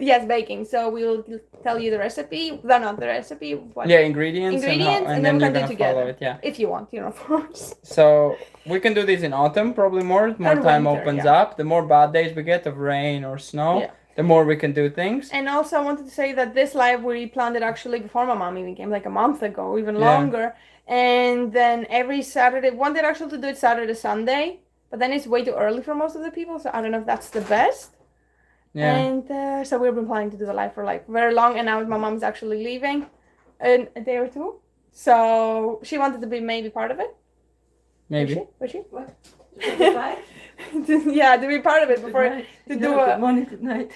Yes, baking. So we will tell you the recipe. They're not the recipe. Ingredients. And then we can do together. Follow it. Yeah. If you want, of course. So we can do this in autumn, probably more time winter, opens up. The more bad days we get of rain or snow, the more we can do things. And also I wanted to say that this live we planned it actually before my mom even came, a month ago, even longer. And then every Saturday, wanted actually to do it Saturday, Sunday, but then it's way too early for most of the people, so I don't know if that's the best. Yeah. And so we've been planning to do the live for very long, and now my mom's actually leaving in a day or two. So she wanted to be maybe part of it. Maybe. Was she? What? Yeah, to be part of it before to do good morning, good night.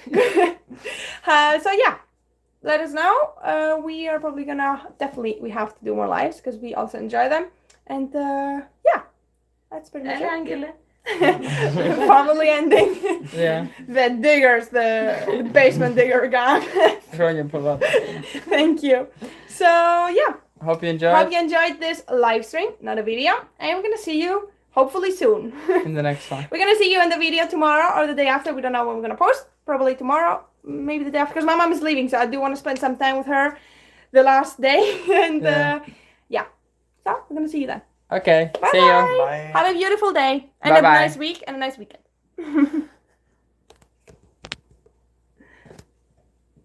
So yeah, let us know. We are probably we have to do more lives because we also enjoy them. And yeah, that's pretty much it. Family ending. Yeah. The diggers, the basement digger gone. Thank you. So yeah. Hope you enjoyed this live stream, not a video. And we're gonna see you hopefully soon. In the next one. We're gonna see you in the video tomorrow or the day after. We don't know when we're gonna post. Probably tomorrow, maybe the day after, because my mom is leaving, so I do want to spend some time with her the last day. And yeah. So we're gonna see you then. Okay. Bye. See you. Bye. Have a beautiful day and Bye-bye. a nice week and a nice weekend.